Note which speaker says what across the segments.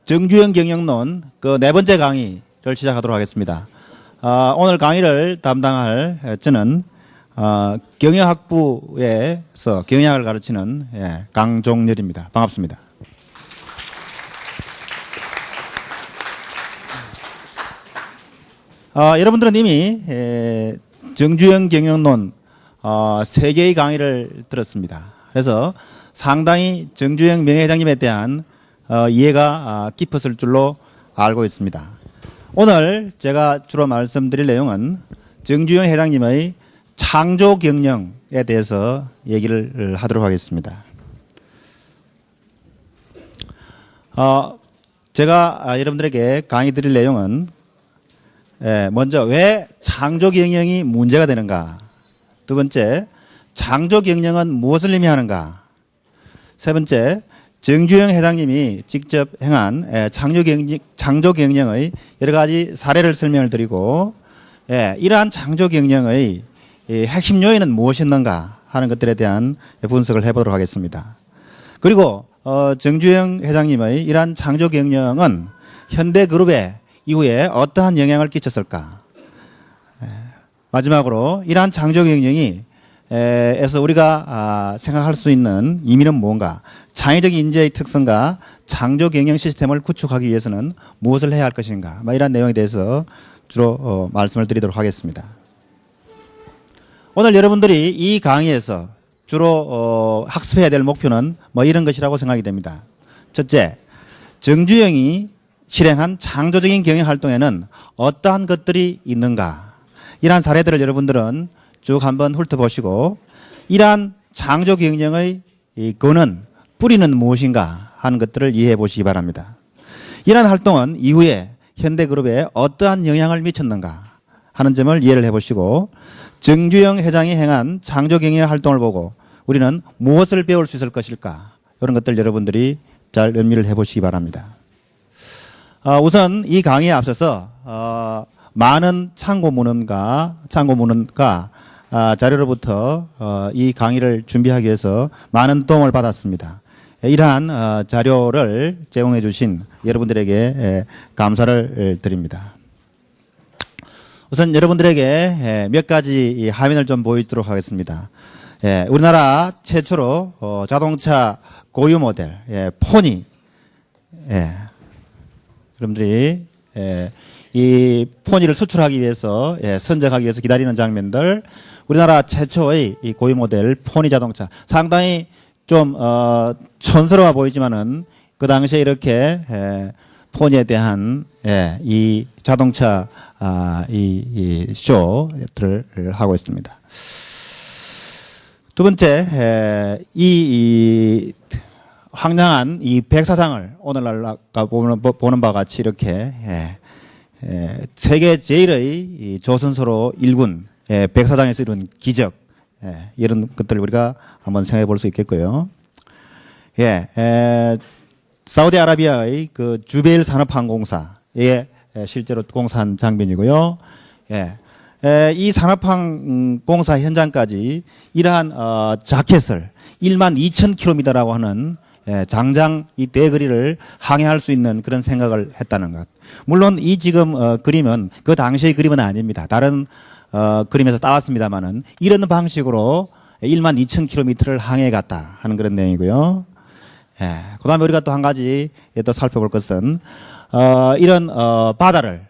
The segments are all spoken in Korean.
Speaker 1: 정주행 경영론 그 네 번째 강의를 시작하도록 하겠습니다. 오늘 강의를 담당할 저는 경영학부에서 경영학을 가르치는 강종렬입니다. 반갑습니다. 여러분들은 이미 정주행 경영론 3개의 강의를 들었습니다. 그래서 상당히 정주행 명예회장님에 대한 이해가 깊었을 줄로 알고 있습니다. 오늘 제가 주로 말씀드릴 내용은 정주행 회장님의 창조 경영에 대해서 얘기를 하도록 하겠습니다. 제가 여러분들에게 강의 드릴 내용은 먼저 왜 창조 경영이 문제가 되는가, 두 번째 창조 경영은 무엇을 의미하는가, 세 번째 정주행 회장님이 직접 행한 창조 경영의 여러 가지 사례를 설명을 드리고 이러한 창조 경영의 핵심 요인은 무엇이었는가 하는 것들에 대한 분석을 해보도록 하겠습니다. 그리고 정주행 회장님의 이러한 창조 경영은 현대그룹에 이후에 어떠한 영향을 끼쳤을까. 마지막으로 이러한 창조 경영이 에서 우리가 생각할 수 있는 의미는 뭔가, 창의적 인재의 특성과 창조 경영 시스템을 구축하기 위해서는 무엇을 해야 할 것인가, 이런 내용에 대해서 주로 말씀을 드리도록 하겠습니다. 오늘 여러분들이 이 강의에서 주로 학습해야 될 목표는 이런 것이라고 생각이 됩니다. 첫째, 정주행이 실행한 창조적인 경영 활동에는 어떠한 것들이 있는가, 이러한 사례들을 여러분들은 쭉 한번 훑어보시고 이러한 창조 경영의 근원, 뿌리는 무엇인가 하는 것들을 이해해 보시기 바랍니다. 이러한 활동은 이후에 현대그룹에 어떠한 영향을 미쳤는가 하는 점을 이해를 해보시고 정주영 회장이 행한 창조 경영 활동을 보고 우리는 무엇을 배울 수 있을 것일까, 이런 것들 여러분들이 잘 음미를 해보시기 바랍니다. 우선 이 강의에 앞서서 많은 참고문헌과 자료로부터 이 강의를 준비하기 위해서 많은 도움을 받았습니다. 이러한 자료를 제공해 주신 여러분들에게 감사를 드립니다. 우선 여러분들에게 몇 가지 화면을 좀 보여주도록 하겠습니다. 우리나라 최초로 자동차 고유 모델 포니, 여러분들이 이 포니를 수출하기 위해서 선적하기 위해서 기다리는 장면들, 우리나라 최초의 이 고유 모델 포니 자동차, 상당히 좀 촌스러워 보이지만은 그 당시에 이렇게 포니에 대한 이 자동차 이 쇼를 하고 있습니다. 두 번째, 이 황량한 이 백사장을 오늘날 보는 바와 같이 이렇게 세계 제일의 이 조선소로 일군 백사장에서 이룬 기적, 이런 것들을 우리가 한번 생각해 볼 수 있겠고요. 사우디아라비아의 그 주베일 산업항공사에 실제로 공사한 장면이고요. 이 산업항공사 현장까지 이러한 자켓을 12,000km라고 하는 장장 이 대거리를 항해할 수 있는 그런 생각을 했다는 것. 물론 이 지금 그림은 그 당시의 그림은 아닙니다. 다른 그림에서 따왔습니다만은 이런 방식으로 12,000km를 항해 갔다 하는 그런 내용이고요. 그 다음에 우리가 또 한 가지 또 살펴볼 것은 이런 바다를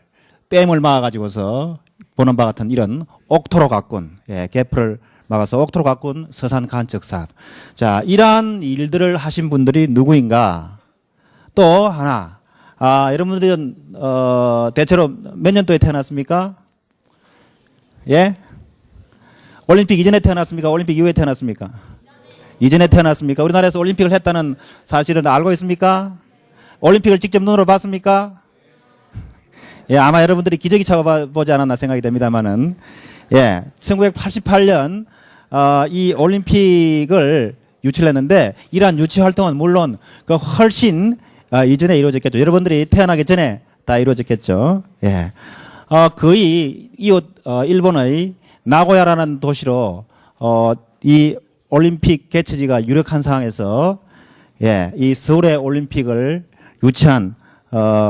Speaker 1: 댐을 막아가지고서 보는 바 같은 이런 옥토로 가꾼, 개풀을 막아서 옥토로 가꾼 서산 간척 사업. 자, 이러한 일들을 하신 분들이 누구인가? 또 하나, 여러분들은 대체로 몇 년도에 태어났습니까? 올림픽 이전에 태어났습니까? 올림픽 이후에 태어났습니까? 이전에 태어났습니까? 우리나라에서 올림픽을 했다는 사실은 알고 있습니까? 올림픽을 직접 눈으로 봤습니까? 아마 여러분들이 기저귀 차보지 않았나 생각이 됩니다만은 1988년 이 올림픽을 유치를 했는데 이러한 유치 활동은 물론 그 훨씬 이전에 이루어졌겠죠. 여러분들이 태어나기 전에 다 이루어졌겠죠. 거의 이웃 일본의 나고야라는 도시로 이 올림픽 개최지가 유력한 상황에서 이 서울의 올림픽을 유치한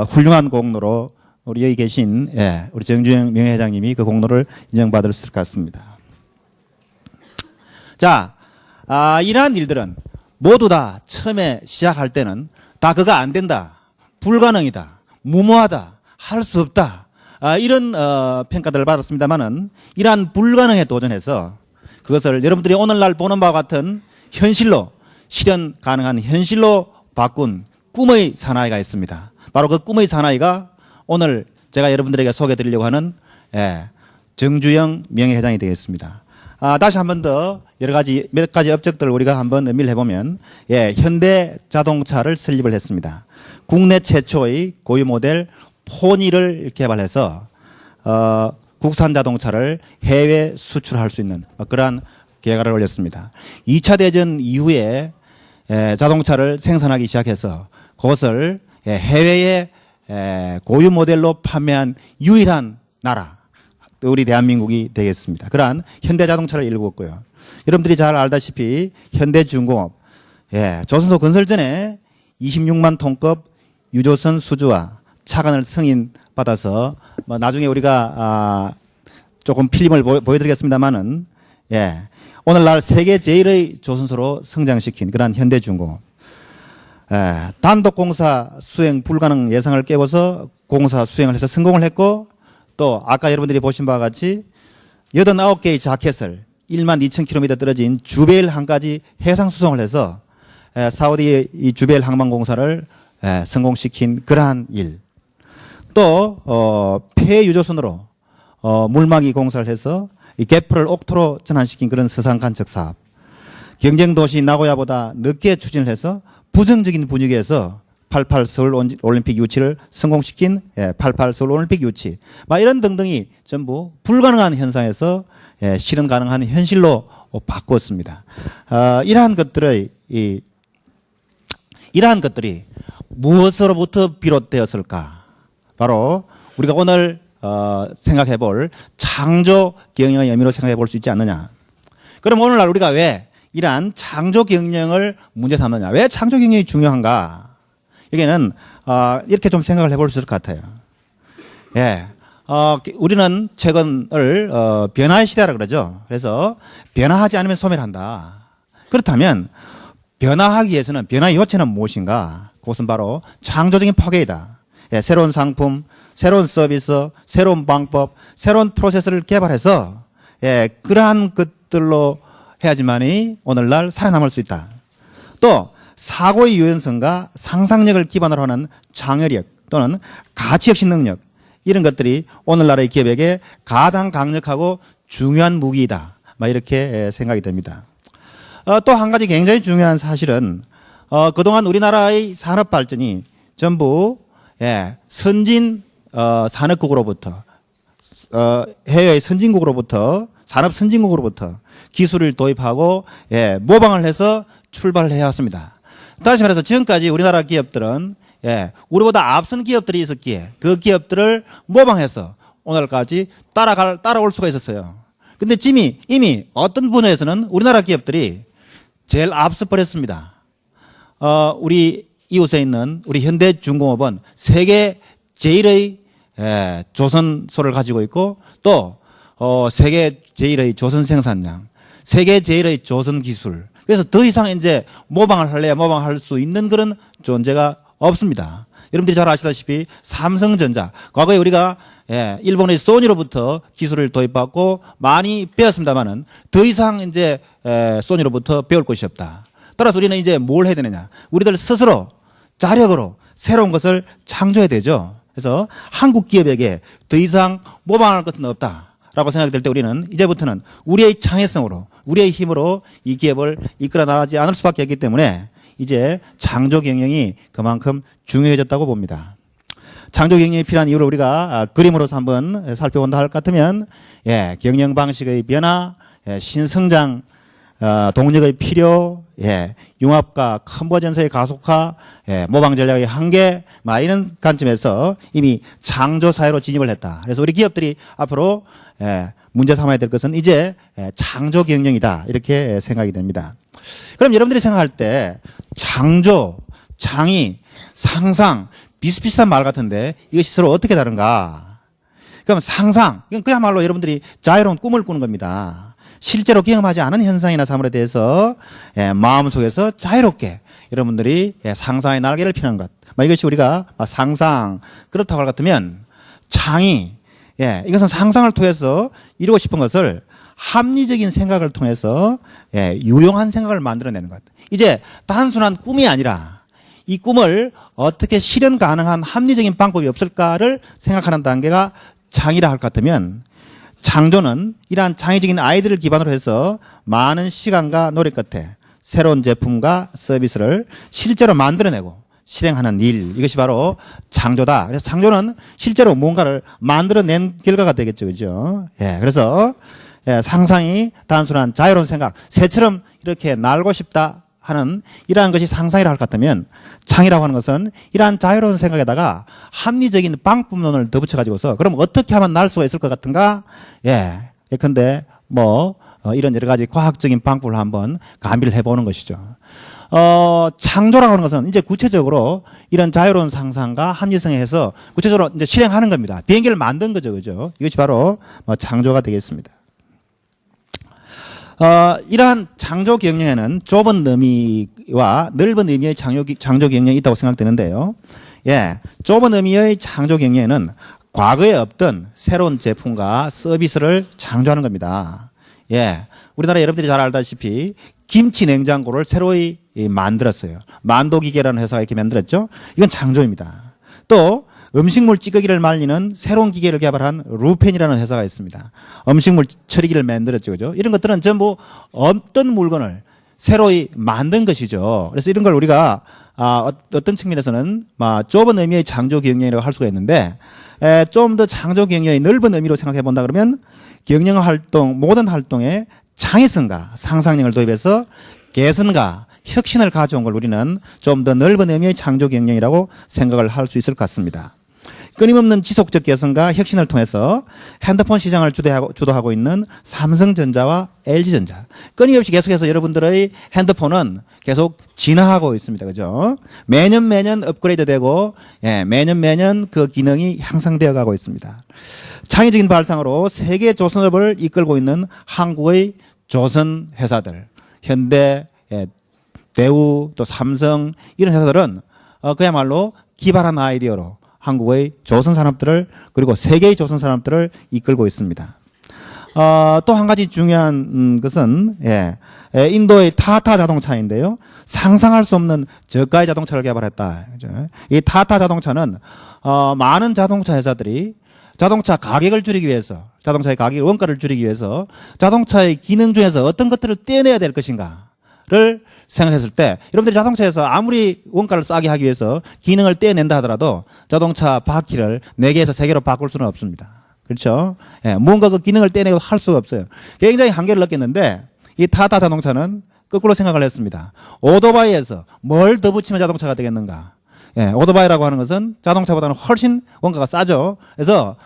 Speaker 1: 훌륭한 공로로 우리 여기 계신 우리 정주영 명예회장님이 그 공로를 인정받을 수 있을 것 같습니다. 자, 이러한 일들은 모두 다 처음에 시작할 때는 다 그거 안 된다, 불가능이다, 무모하다, 할 수 없다, 이런 평가들을 받았습니다만은 이러한 불가능에 도전해서 그것을 여러분들이 오늘날 보는 바와 같은 현실로 실현 가능한 현실로 바꾼 꿈의 사나이가 있습니다. 바로 그 꿈의 사나이가 오늘 제가 여러분들에게 소개해 드리려고 하는 정주영 명예회장이 되겠습니다. 다시 한 번 더 여러 가지 몇 가지 업적들을 우리가 한번 의미를 해보면 현대 자동차를 설립을 했습니다. 국내 최초의 고유 모델 포니를 개발해서 국산 자동차를 해외 수출할 수 있는 그러한 계획을 올렸습니다. 2차 대전 이후에 자동차를 생산하기 시작해서 그것을 해외에 고유 모델로 판매한 유일한 나라, 우리 대한민국이 되겠습니다. 그러한 현대 자동차를 일구었고요. 여러분들이 잘 알다시피 현대중공업, 조선소 건설 전에 26만 톤급 유조선 수주와 차관을 승인받아서 나중에 우리가 조금 필름을 보여드리겠습니다만은 오늘날 세계 제일의 조선소로 성장시킨 그러한 현대중공업, 단독 공사 수행 불가능 예상을 깨고서 공사 수행을 해서 성공을 했고, 또 아까 여러분들이 보신 바와 같이 89개의 자켓을 1만 2,000km 떨어진 주베일 항까지 해상 수송을 해서 사우디의 이 주베일 항만공사를 성공시킨 그러한 일. 또 폐유조선으로 물막이 공사를 해서 이 개포를 옥토로 전환시킨 그런 서상 간척 사업. 경쟁도시 나고야보다 늦게 추진을 해서 부정적인 분위기에서 88 서울 올림픽 유치를 성공시킨 88 서울 올림픽 유치. 이런 등등이 전부 불가능한 현상에서 실현 가능한 현실로 바꿨습니다. 이러한 것들이 무엇으로부터 비롯되었을까? 바로 우리가 오늘 생각해 볼 창조 경영의 의미로 생각해 볼 수 있지 않느냐. 그럼 오늘날 우리가 왜 이러한 창조 경영을 문제 삼느냐? 왜 창조 경영이 중요한가? 여기는 이렇게 좀 생각을 해볼 수 있을 것 같아요. 우리는 최근을 변화의 시대라 그러죠. 그래서 변화하지 않으면 소멸한다. 그렇다면 변화하기 위해서는 변화의 요체는 무엇인가? 그것은 바로 창조적인 파괴이다. 새로운 상품, 새로운 서비스, 새로운 방법, 새로운 프로세스를 개발해서 그러한 것들로 해야지만이 오늘날 살아남을 수 있다. 또 사고의 유연성과 상상력을 기반으로 하는 창의력 또는 가치혁신 능력, 이런 것들이 오늘날의 기업에게 가장 강력하고 중요한 무기이다. 이렇게 생각이 됩니다. 또 한 가지 굉장히 중요한 사실은 그동안 우리나라의 산업 발전이 전부 선진 산업국으로부터 해외의 선진국으로부터 산업 선진국으로부터 기술을 도입하고 모방을 해서 출발을 해왔습니다. 다시 말해서 지금까지 우리나라 기업들은 우리보다 앞선 기업들이 있었기에 그 기업들을 모방해서 오늘까지 따라올 수가 있었어요. 근데 이미 어떤 분야에서는 우리나라 기업들이 제일 앞서 버렸습니다. 우리 이웃에 있는 우리 현대중공업은 세계 제일의 조선소를 가지고 있고, 또 세계 제일의 조선 생산량, 세계 제일의 조선 기술. 그래서 더 이상 이제 모방을 할래야 모방할 수 있는 그런 존재가 없습니다. 여러분들이 잘 아시다시피 삼성전자, 과거에 우리가 일본의 소니로부터 기술을 도입받고 많이 배웠습니다만은 더 이상 이제 소니로부터 배울 것이 없다. 따라서 우리는 이제 뭘 해야 되느냐? 우리들 스스로 자력으로 새로운 것을 창조해야 되죠. 그래서 한국 기업에게 더 이상 모방할 것은 없다라고 생각이 될 때 우리는 이제부터는 우리의 창의성으로, 우리의 힘으로 이 기업을 이끌어 나가지 않을 수밖에 없기 때문에 이제 창조 경영이 그만큼 중요해졌다고 봅니다. 창조 경영이 필요한 이유를 우리가 그림으로서 한번 살펴본다 할 것 같으면 경영 방식의 변화, 신성장 동력의 필요, 융합과 컨버전스의 가속화, 모방 전략의 한계, 이런 관점에서 이미 창조 사회로 진입을 했다. 그래서 우리 기업들이 앞으로 문제 삼아야 될 것은 이제 창조 경영이다. 이렇게 생각이 됩니다. 그럼 여러분들이 생각할 때 창조, 창의, 상상, 비슷비슷한 말 같은데 이것이 서로 어떻게 다른가? 그럼 상상, 이건 그야말로 여러분들이 자유로운 꿈을 꾸는 겁니다. 실제로 경험하지 않은 현상이나 사물에 대해서 마음속에서 자유롭게 여러분들이 상상의 날개를 피는 것. 이것이 우리가 상상, 그렇다고 할 것 같으면 창의, 이것은 상상을 통해서 이루고 싶은 것을 합리적인 생각을 통해서 유용한 생각을 만들어내는 것. 이제 단순한 꿈이 아니라 이 꿈을 어떻게 실현 가능한 합리적인 방법이 없을까를 생각하는 단계가 창의라 할 것 같으면 창조는 이러한 창의적인 아이디어를 기반으로 해서 많은 시간과 노력 끝에 새로운 제품과 서비스를 실제로 만들어내고 실행하는 일, 이것이 바로 창조다. 그래서 창조는 실제로 뭔가를 만들어낸 결과가 되겠죠. 그죠? 그래서 상상이 단순한 자유로운 생각, 새처럼 이렇게 날고 싶다 하는 이러한 것이 상상이라 할 것 같으면 창의라고 하는 것은 이러한 자유로운 생각에다가 합리적인 방법론을 덧붙여가지고서 그럼 어떻게 하면 날 수가 있을 것 같은가? 예컨대 이런 여러 가지 과학적인 방법을 한번 가미를 해보는 것이죠. 창조라고 하는 것은 이제 구체적으로 이런 자유로운 상상과 합리성에 해서 구체적으로 이제 실행하는 겁니다. 비행기를 만든 거죠. 그죠? 이것이 바로 창조가 되겠습니다. 이러한 창조 경영에는 좁은 의미와 넓은 의미의 창조 경영이 있다고 생각되는데요. 좁은 의미의 창조 경영에는 과거에 없던 새로운 제품과 서비스를 창조하는 겁니다. 우리나라 여러분들이 잘 알다시피 김치 냉장고를 새로이 만들었어요. 만도기계라는 회사가 이렇게 만들었죠. 이건 창조입니다. 또 음식물 찌꺼기를 말리는 새로운 기계를 개발한 루펜이라는 회사가 있습니다. 음식물 처리기를 만들었죠. 그죠? 이런 것들은 전부 없던 물건을 새로이 만든 것이죠. 그래서 이런 걸 우리가 어떤 측면에서는 좁은 의미의 창조 경영이라고 할 수가 있는데 좀 더 창조 경영의 넓은 의미로 생각해 본다 그러면 경영 활동, 모든 활동에 창의성과 상상력을 도입해서 개선과 혁신을 가져온 걸 우리는 좀 더 넓은 의미의 창조 경영이라고 생각을 할 수 있을 것 같습니다. 끊임없는 지속적 개선과 혁신을 통해서 핸드폰 시장을 주도하고 있는 삼성전자와 LG전자. 끊임없이 계속해서 여러분들의 핸드폰은 계속 진화하고 있습니다. 그죠? 매년 업그레이드 되고, 매년 그 기능이 향상되어 가고 있습니다. 창의적인 발상으로 세계 조선업을 이끌고 있는 한국의 조선 회사들, 현대, 대우, 또 삼성, 이런 회사들은 그야말로 기발한 아이디어로 한국의 조선 산업들을 그리고 세계의 조선 산업들을 이끌고 있습니다. 또 한 가지 중요한 것은 인도의 타타 자동차인데요. 상상할 수 없는 저가의 자동차를 개발했다. 이 타타 자동차는 많은 자동차 회사들이 자동차 가격을 줄이기 위해서 자동차의 가격 원가를 줄이기 위해서 자동차의 기능 중에서 어떤 것들을 떼내야 될 것인가를 생각했을 때 여러분들이 자동차에서 아무리 원가를 싸게 하기 위해서 기능을 떼낸다 하더라도 자동차 바퀴를 4개에서 3개로 바꿀 수는 없습니다. 그렇죠? 무언가 그 기능을 떼내고 할 수가 없어요. 굉장히 한계를 느꼈는데 이 타타 자동차는 거꾸로 생각을 했습니다. 오토바이에서 뭘 더 붙이면 자동차가 되겠는가? 오토바이라고 하는 것은 자동차보다는 훨씬 원가가 싸죠. 그래서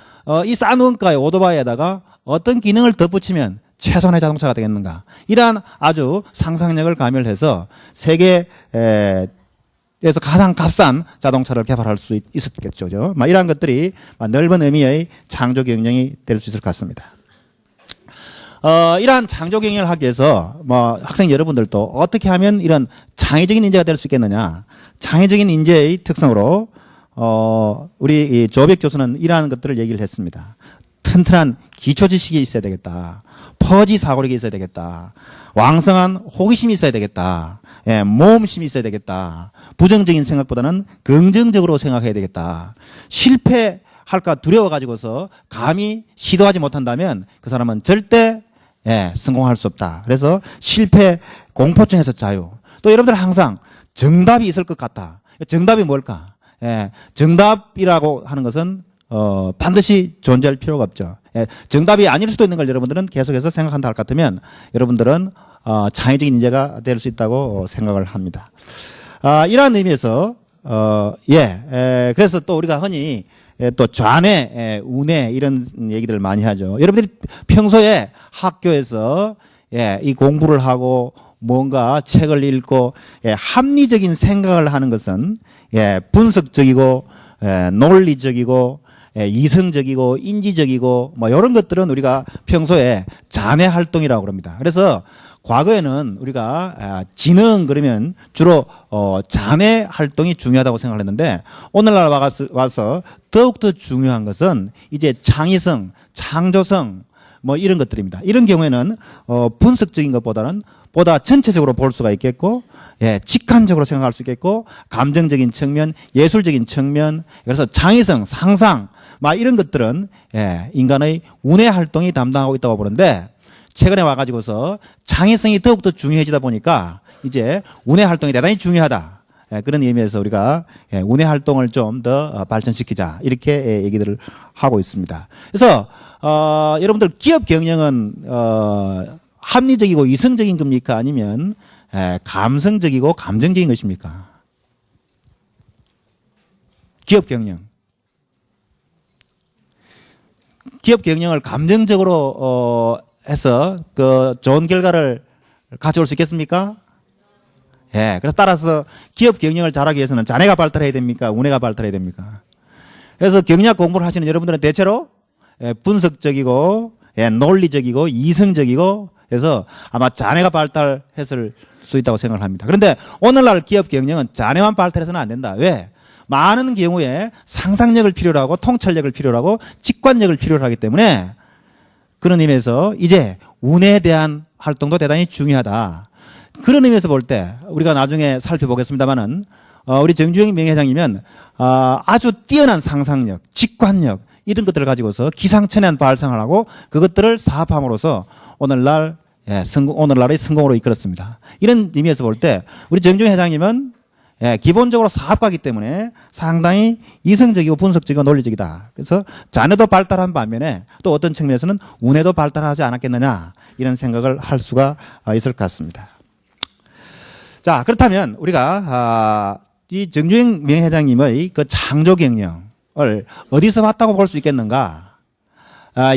Speaker 1: 이 싼 원가의 오토바이에다가 어떤 기능을 더 붙이면 최선의 자동차가 되겠는가. 이러한 아주 상상력을 가미해서 세계에서 가장 값싼 자동차를 개발할 수 있었겠죠. 이러한 것들이 넓은 의미의 창조 경영이 될 수 있을 것 같습니다. 이러한 창조 경영을 하기 위해서 학생 여러분들도 어떻게 하면 이런 창의적인 인재가 될 수 있겠느냐. 창의적인 인재의 특성으로 우리 이 조백 교수는 이러한 것들을 얘기를 했습니다. 튼튼한 기초 지식이 있어야 되겠다. 퍼지 사고력이 있어야 되겠다. 왕성한 호기심이 있어야 되겠다. 모험심이 있어야 되겠다. 부정적인 생각보다는 긍정적으로 생각해야 되겠다. 실패할까 두려워가지고서 감히 시도하지 못한다면 그 사람은 절대 성공할 수 없다. 그래서 실패 공포증에서 자유. 또 여러분들 항상 정답이 있을 것 같다. 정답이 뭘까? 정답이라고 하는 것은 반드시 존재할 필요가 없죠. 정답이 아닐 수도 있는 걸 여러분들은 계속해서 생각한다 할 것 같으면 여러분들은 창의적인 인재가 될 수 있다고 생각을 합니다. 이러한 의미에서 그래서 또 우리가 흔히 또 좌뇌, 우뇌 이런 얘기들을 많이 하죠. 여러분들이 평소에 학교에서 이 공부를 하고 뭔가 책을 읽고 합리적인 생각을 하는 것은 분석적이고 논리적이고 이성적이고 인지적이고 뭐 이런 것들은 우리가 평소에 자뇌 활동이라고 그럽니다. 그래서 과거에는 우리가 지능 그러면 주로 자뇌 활동이 중요하다고 생각을 했는데 오늘날 와서 더욱더 중요한 것은 이제 창의성, 창조성 뭐 이런 것들입니다. 이런 경우에는 분석적인 것보다는 보다 전체적으로 볼 수가 있겠고, 직관적으로 생각할 수 있겠고, 감정적인 측면, 예술적인 측면, 그래서 창의성, 상상, 막 이런 것들은 인간의 운의 활동이 담당하고 있다고 보는데, 최근에 와가지고서 창의성이 더욱더 중요해지다 보니까 이제 운의 활동이 대단히 중요하다. 그런 의미에서 우리가 운의 활동을 좀 더 발전시키자 이렇게 얘기들을 하고 있습니다. 그래서 여러분들 기업 경영은 합리적이고 이성적인 겁니까? 아니면 감성적이고 감정적인 것입니까? 기업 경영. 기업 경영을 감정적으로 해서 그 좋은 결과를 가져올 수 있겠습니까? 그래서 따라서 기업 경영을 잘하기 위해서는 자뇌가 발달해야 됩니까? 우뇌가 발달해야 됩니까? 그래서 경영학 공부를 하시는 여러분들은 대체로 분석적이고 논리적이고 이성적이고 그래서 아마 자뇌가 발달했을 수 있다고 생각을 합니다. 그런데 오늘날 기업 경영은 자뇌만 발달해서는 안 된다. 왜? 많은 경우에 상상력을 필요로 하고 통찰력을 필요로 하고 직관력을 필요로 하기 때문에 그런 의미에서 이제 운에 대한 활동도 대단히 중요하다. 그런 의미에서 볼 때 우리가 나중에 살펴보겠습니다만은 우리 정주영 명예회장이면 아주 뛰어난 상상력, 직관력 이런 것들을 가지고서 기상천외한 발상을 하고 그것들을 사업함으로써 오늘날의 성공으로 이끌었습니다. 이런 의미에서 볼 때 우리 정주영 회장님은 기본적으로 사업가이기 때문에 상당히 이성적이고 분석적이고 논리적이다. 그래서 자뇌도 발달한 반면에 또 어떤 측면에서는 운에도 발달하지 않았겠느냐 이런 생각을 할 수가 있을 것 같습니다. 자, 그렇다면 우리가 이 정주영 명예회장님의 그 창조 경영을 어디서 봤다고 볼 수 있겠는가?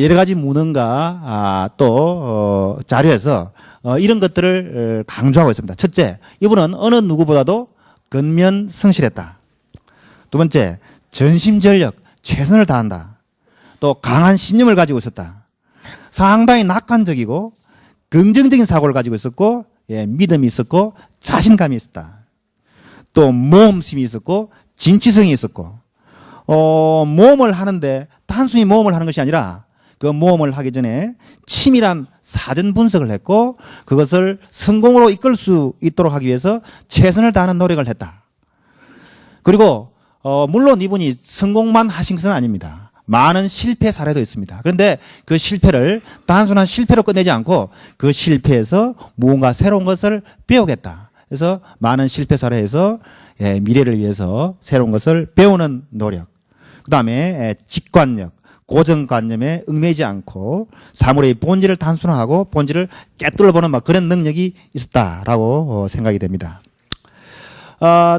Speaker 1: 여러 가지 문헌과 또 자료에서 이런 것들을 강조하고 있습니다. 첫째, 이분은 어느 누구보다도 근면 성실했다. 두 번째, 전심전력, 최선을 다한다. 또 강한 신념을 가지고 있었다. 상당히 낙관적이고 긍정적인 사고를 가지고 있었고 믿음이 있었고 자신감이 있었다. 또 모험심이 있었고 진취성이 있었고 모험을 하는데 단순히 모험을 하는 것이 아니라 그 모험을 하기 전에 치밀한 사전 분석을 했고 그것을 성공으로 이끌 수 있도록 하기 위해서 최선을 다하는 노력을 했다. 그리고 물론 이분이 성공만 하신 것은 아닙니다. 많은 실패 사례도 있습니다. 그런데 그 실패를 단순한 실패로 끝내지 않고 그 실패에서 무언가 새로운 것을 배우겠다. 그래서 많은 실패 사례에서 미래를 위해서 새로운 것을 배우는 노력. 그 다음에 직관력. 고정관념에 얽매이지 않고 사물의 본질을 단순화하고 본질을 깨뚫어보는 그런 능력이 있었다라고 생각이 됩니다.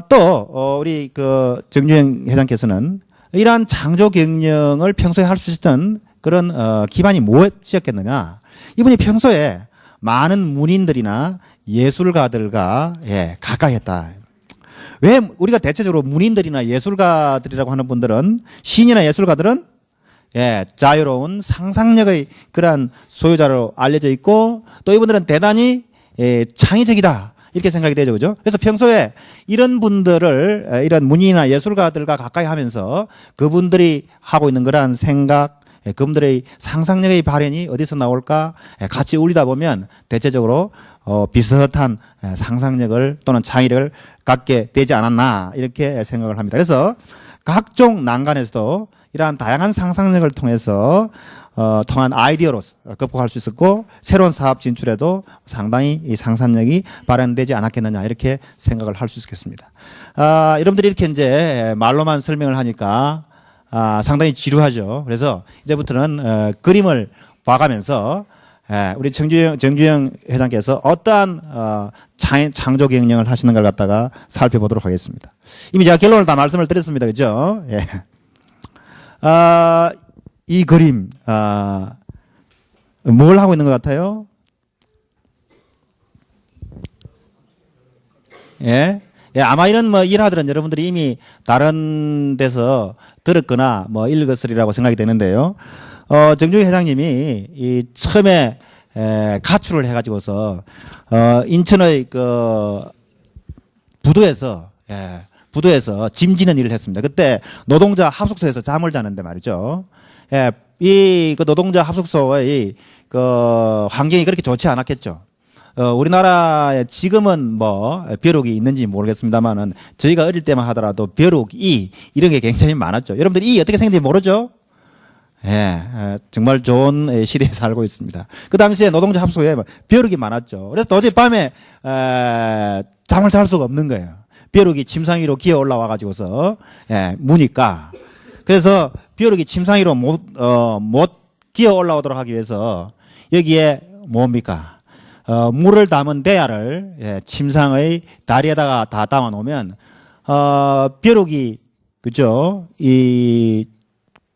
Speaker 1: 또 우리 그 정주영 회장께서는 이러한 창조 경영을 평소에 할 수 있었던 그런 기반이 무엇이었겠느냐? 이분이 평소에 많은 문인들이나 예술가들과 가까이 했다. 왜 우리가 대체적으로 문인들이나 예술가들이라고 하는 분들은 시인이나 예술가들은 자유로운 상상력의 그러한 소유자로 알려져 있고 또 이분들은 대단히 창의적이다 이렇게 생각이 되죠, 그죠? 그래서 평소에 이런 분들을 이런 문인이나 예술가들과 가까이 하면서 그분들이 하고 있는 그러한 생각, 그분들의 상상력의 발현이 어디서 나올까 같이 울리다 보면 대체적으로 비슷한 상상력을 또는 창의력을 갖게 되지 않았나 이렇게 생각을 합니다. 그래서 각종 난간에서도 이러한 다양한 상상력을 통해서 통한 아이디어로 극복할 수 있었고 새로운 사업 진출에도 상당히 이 상상력이 발현되지 않았겠느냐 이렇게 생각을 할 수 있겠습니다. 여러분들이 이렇게 이제 말로만 설명을 하니까 상당히 지루하죠. 그래서 이제부터는 그림을 봐가면서 우리 정주영 회장께서 어떠한 창조 경영을 하시는 걸 갖다가 살펴보도록 하겠습니다. 이미 제가 결론을 다 말씀을 드렸습니다. 그죠? 이 그림, 뭘 하고 있는 것 같아요? 예, 아마 이런 뭐 일화들은 여러분들이 이미 다른 데서 들었거나 뭐 읽었으리라고 생각이 되는데요. 정중희 회장님이 이 처음에 가출을 해가지고서 인천의 그 부두에서 짐 지는 일을 했습니다. 그때 노동자 합숙소에서 잠을 자는데 말이죠. 예, 이 그 노동자 합숙소의 그 환경이 그렇게 좋지 않았겠죠. 우리나라에 지금은 뭐 벼룩이 있는지 모르겠습니다만은 저희가 어릴 때만 하더라도 벼룩, 이런 게 굉장히 많았죠. 여러분들 어떻게 생겼는지 모르죠? 예, 정말 좋은 시대에 살고 있습니다. 그 당시에 노동자 합숙소에 벼룩이 많았죠. 그래서 도저히 밤에 잠을 잘 수가 없는 거예요. 벼룩이 침상 위로 기어 올라와 가지고서 무니까. 그래서 벼룩이 침상 위로 못 기어 올라오도록 하기 위해서 여기에 뭡니까? 물을 담은 대야를 침상의 다리에다가 다 담아 놓으면 벼룩이 그죠? 이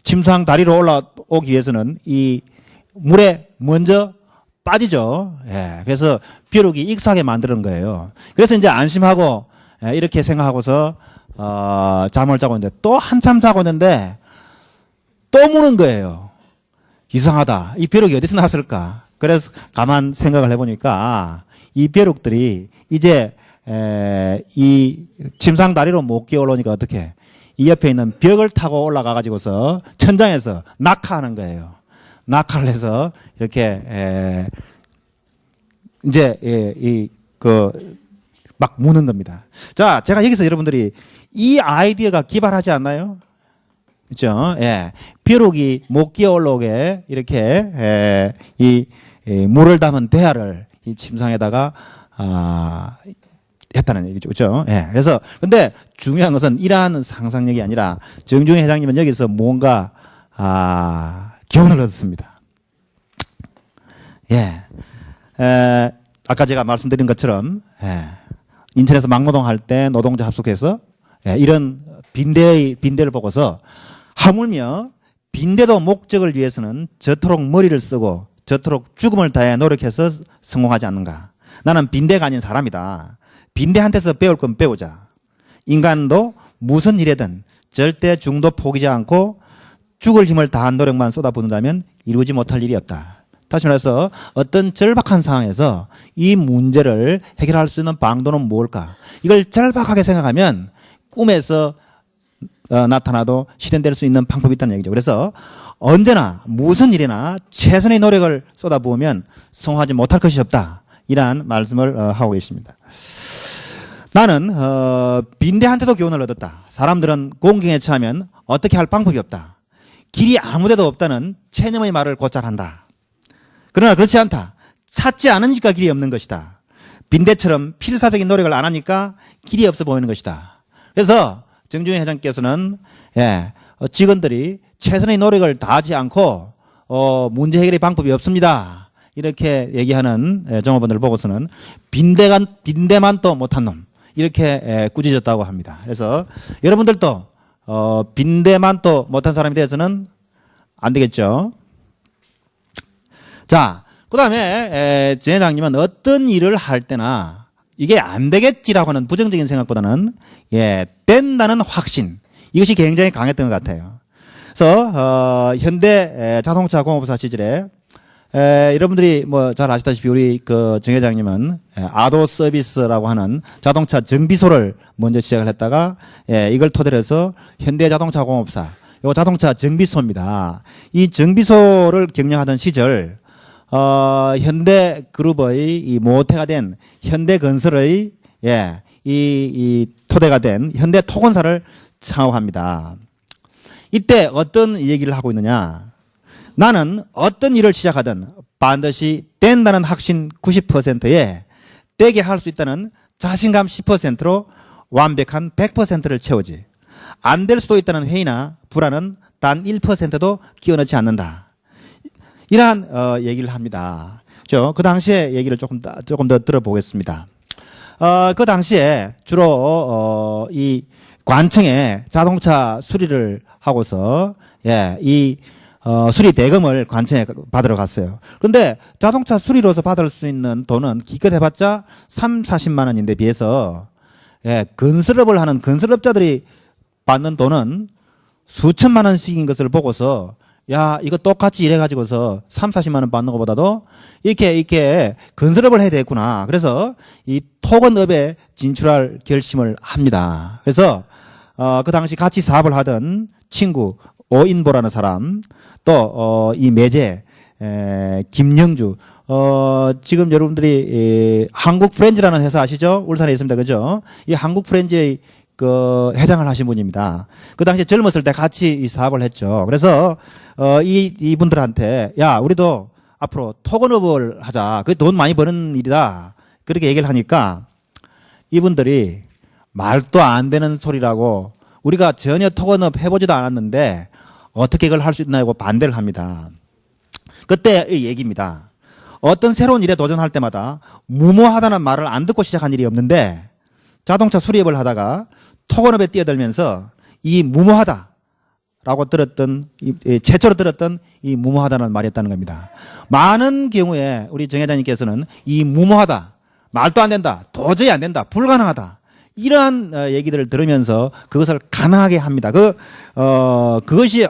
Speaker 1: 침상 다리로 올라오기 위해서는 이 물에 먼저 빠지죠. 예. 그래서 벼룩이 익사하게 만드는 거예요. 그래서 이제 안심하고 이렇게 생각하고서 잠을 자고 있는데 또 한참 자고 있는데 또 무는 거예요. 이상하다. 이 벼룩이 어디서 났을까? 그래서 가만 생각을 해보니까 이 벼룩들이 이제 이 침상 다리로 못 끼어 올라오니까 어떻게? 이 옆에 있는 벽을 타고 올라가 가지고서 천장에서 낙하하는 거예요. 낙하를 해서 이렇게 이제 막 무는 겁니다. 자, 제가 여기서 여러분들이 이 아이디어가 기발하지 않나요? 그렇죠? 예. 벼룩이 못 끼어 올라오게 이렇게 이 물을 담은 대야를 이 침상에다가 했다는 얘기죠. 그렇죠? 예. 그래서 근데 중요한 것은 이러한 상상력이 아니라 정중희 회장님은 여기서 뭔가 교훈을 얻었습니다. 예. 아까 제가 말씀드린 것처럼 인천에서 막노동할 때 노동자 합숙해서 이런 빈대를 보고서 하물며 빈대도 목적을 위해서는 저토록 머리를 쓰고 저토록 죽음을 다해 노력해서 성공하지 않는가. 나는 빈대가 아닌 사람이다. 빈대한테서 배울 건 배우자. 인간도 무슨 일이든 절대 중도 포기하지 않고 죽을 힘을 다한 노력만 쏟아붓는다면 이루지 못할 일이 없다. 다시 말해서 어떤 절박한 상황에서 이 문제를 해결할 수 있는 방도는 뭘까? 이걸 절박하게 생각하면 꿈에서 나타나도 실현될 수 있는 방법이 있다는 얘기죠. 그래서 언제나 무슨 일이나 최선의 노력을 쏟아부으면 성공하지 못할 것이 없다. 이러한 말씀을 하고 계십니다. 나는 빈대한테도 교훈을 얻었다. 사람들은 공경에 처하면 어떻게 할 방법이 없다. 길이 아무데도 없다는 체념의 말을 곧잘 한다. 그러나 그렇지 않다. 찾지 않으니까 길이 없는 것이다. 빈대처럼 필사적인 노력을 안 하니까 길이 없어 보이는 것이다. 그래서 정중희 회장께서는 직원들이 최선의 노력을 다하지 않고 문제 해결의 방법이 없습니다. 이렇게 얘기하는 종업원들을 보고서는 빈대만 또 못한 놈 이렇게 꾸짖었다고 합니다. 그래서 여러분들도 빈대만 또 못한 사람이 되어서는 안 되겠죠. 자, 그 다음에 정 회장님은 어떤 일을 할 때나 이게 안 되겠지라고 하는 부정적인 생각보다는 된다는 확신, 이것이 굉장히 강했던 것 같아요. 그래서 현대 자동차 공업사 시절에 여러분들이 뭐 잘 아시다시피 우리 정 회장님은 아도 서비스라고 하는 자동차 정비소를 먼저 시작을 했다가 이걸 토대로 해서 현대 자동차 공업사, 요 자동차 정비소입니다. 이 정비소를 경영하던 시절 현대그룹의 이 모태가 된 현대건설의 이 토대가 된 현대토건사를 창업합니다. 이때 어떤 얘기를 하고 있느냐? 나는 어떤 일을 시작하든 반드시 된다는 확신 90%에 되게 할 수 있다는 자신감 10%로 완벽한 100%를 채우지. 안 될 수도 있다는 회의나 불안은 단 1%도 끼워넣지 않는다. 이러한 얘기를 합니다. 그 당시에 얘기를 조금 더 들어보겠습니다. 그 당시에 주로 이 관청에 자동차 수리를 하고서 이 수리 대금을 관청에 받으러 갔어요. 그런데 자동차 수리로서 받을 수 있는 돈은 기껏 해봤자 3, 40만 원인데 비해서 건설업을 하는 건설업자들이 받는 돈은 수천만 원씩인 것을 보고서 야, 이거 똑같이 일해가지고서 3, 40만 원 받는 것보다도 이렇게 건설업을 해야 되겠구나. 그래서 이 토건업에 진출할 결심을 합니다. 그래서, 그 당시 같이 사업을 하던 친구, 오인보라는 사람, 또, 이 매제, 김영주, 지금 여러분들이, 한국 프렌즈라는 회사 아시죠? 울산에 있습니다. 그죠? 이 한국 프렌즈의 그 회장을 하신 분입니다. 그 당시에 젊었을 때 같이 이 사업을 했죠. 그래서 이분들한테 야, 우리도 앞으로 토건업을 하자. 그 돈 많이 버는 일이다. 그렇게 얘기를 하니까 이분들이 말도 안 되는 소리라고 우리가 전혀 토건업 해보지도 않았는데 어떻게 그걸 할 수 있나고 반대를 합니다. 그때의 얘기입니다. 어떤 새로운 일에 도전할 때마다 무모하다는 말을 안 듣고 시작한 일이 없는데 자동차 수리업을 하다가 토건업에 뛰어들면서 이 무모하다라고 들었던 최초로 들었던 이 무모하다는 말이었다는 겁니다. 많은 경우에 우리 정 회장님께서는 이 무모하다, 말도 안 된다, 도저히 안 된다, 불가능하다 이러한 얘기들을 들으면서 그것을 가능하게 합니다. 그것이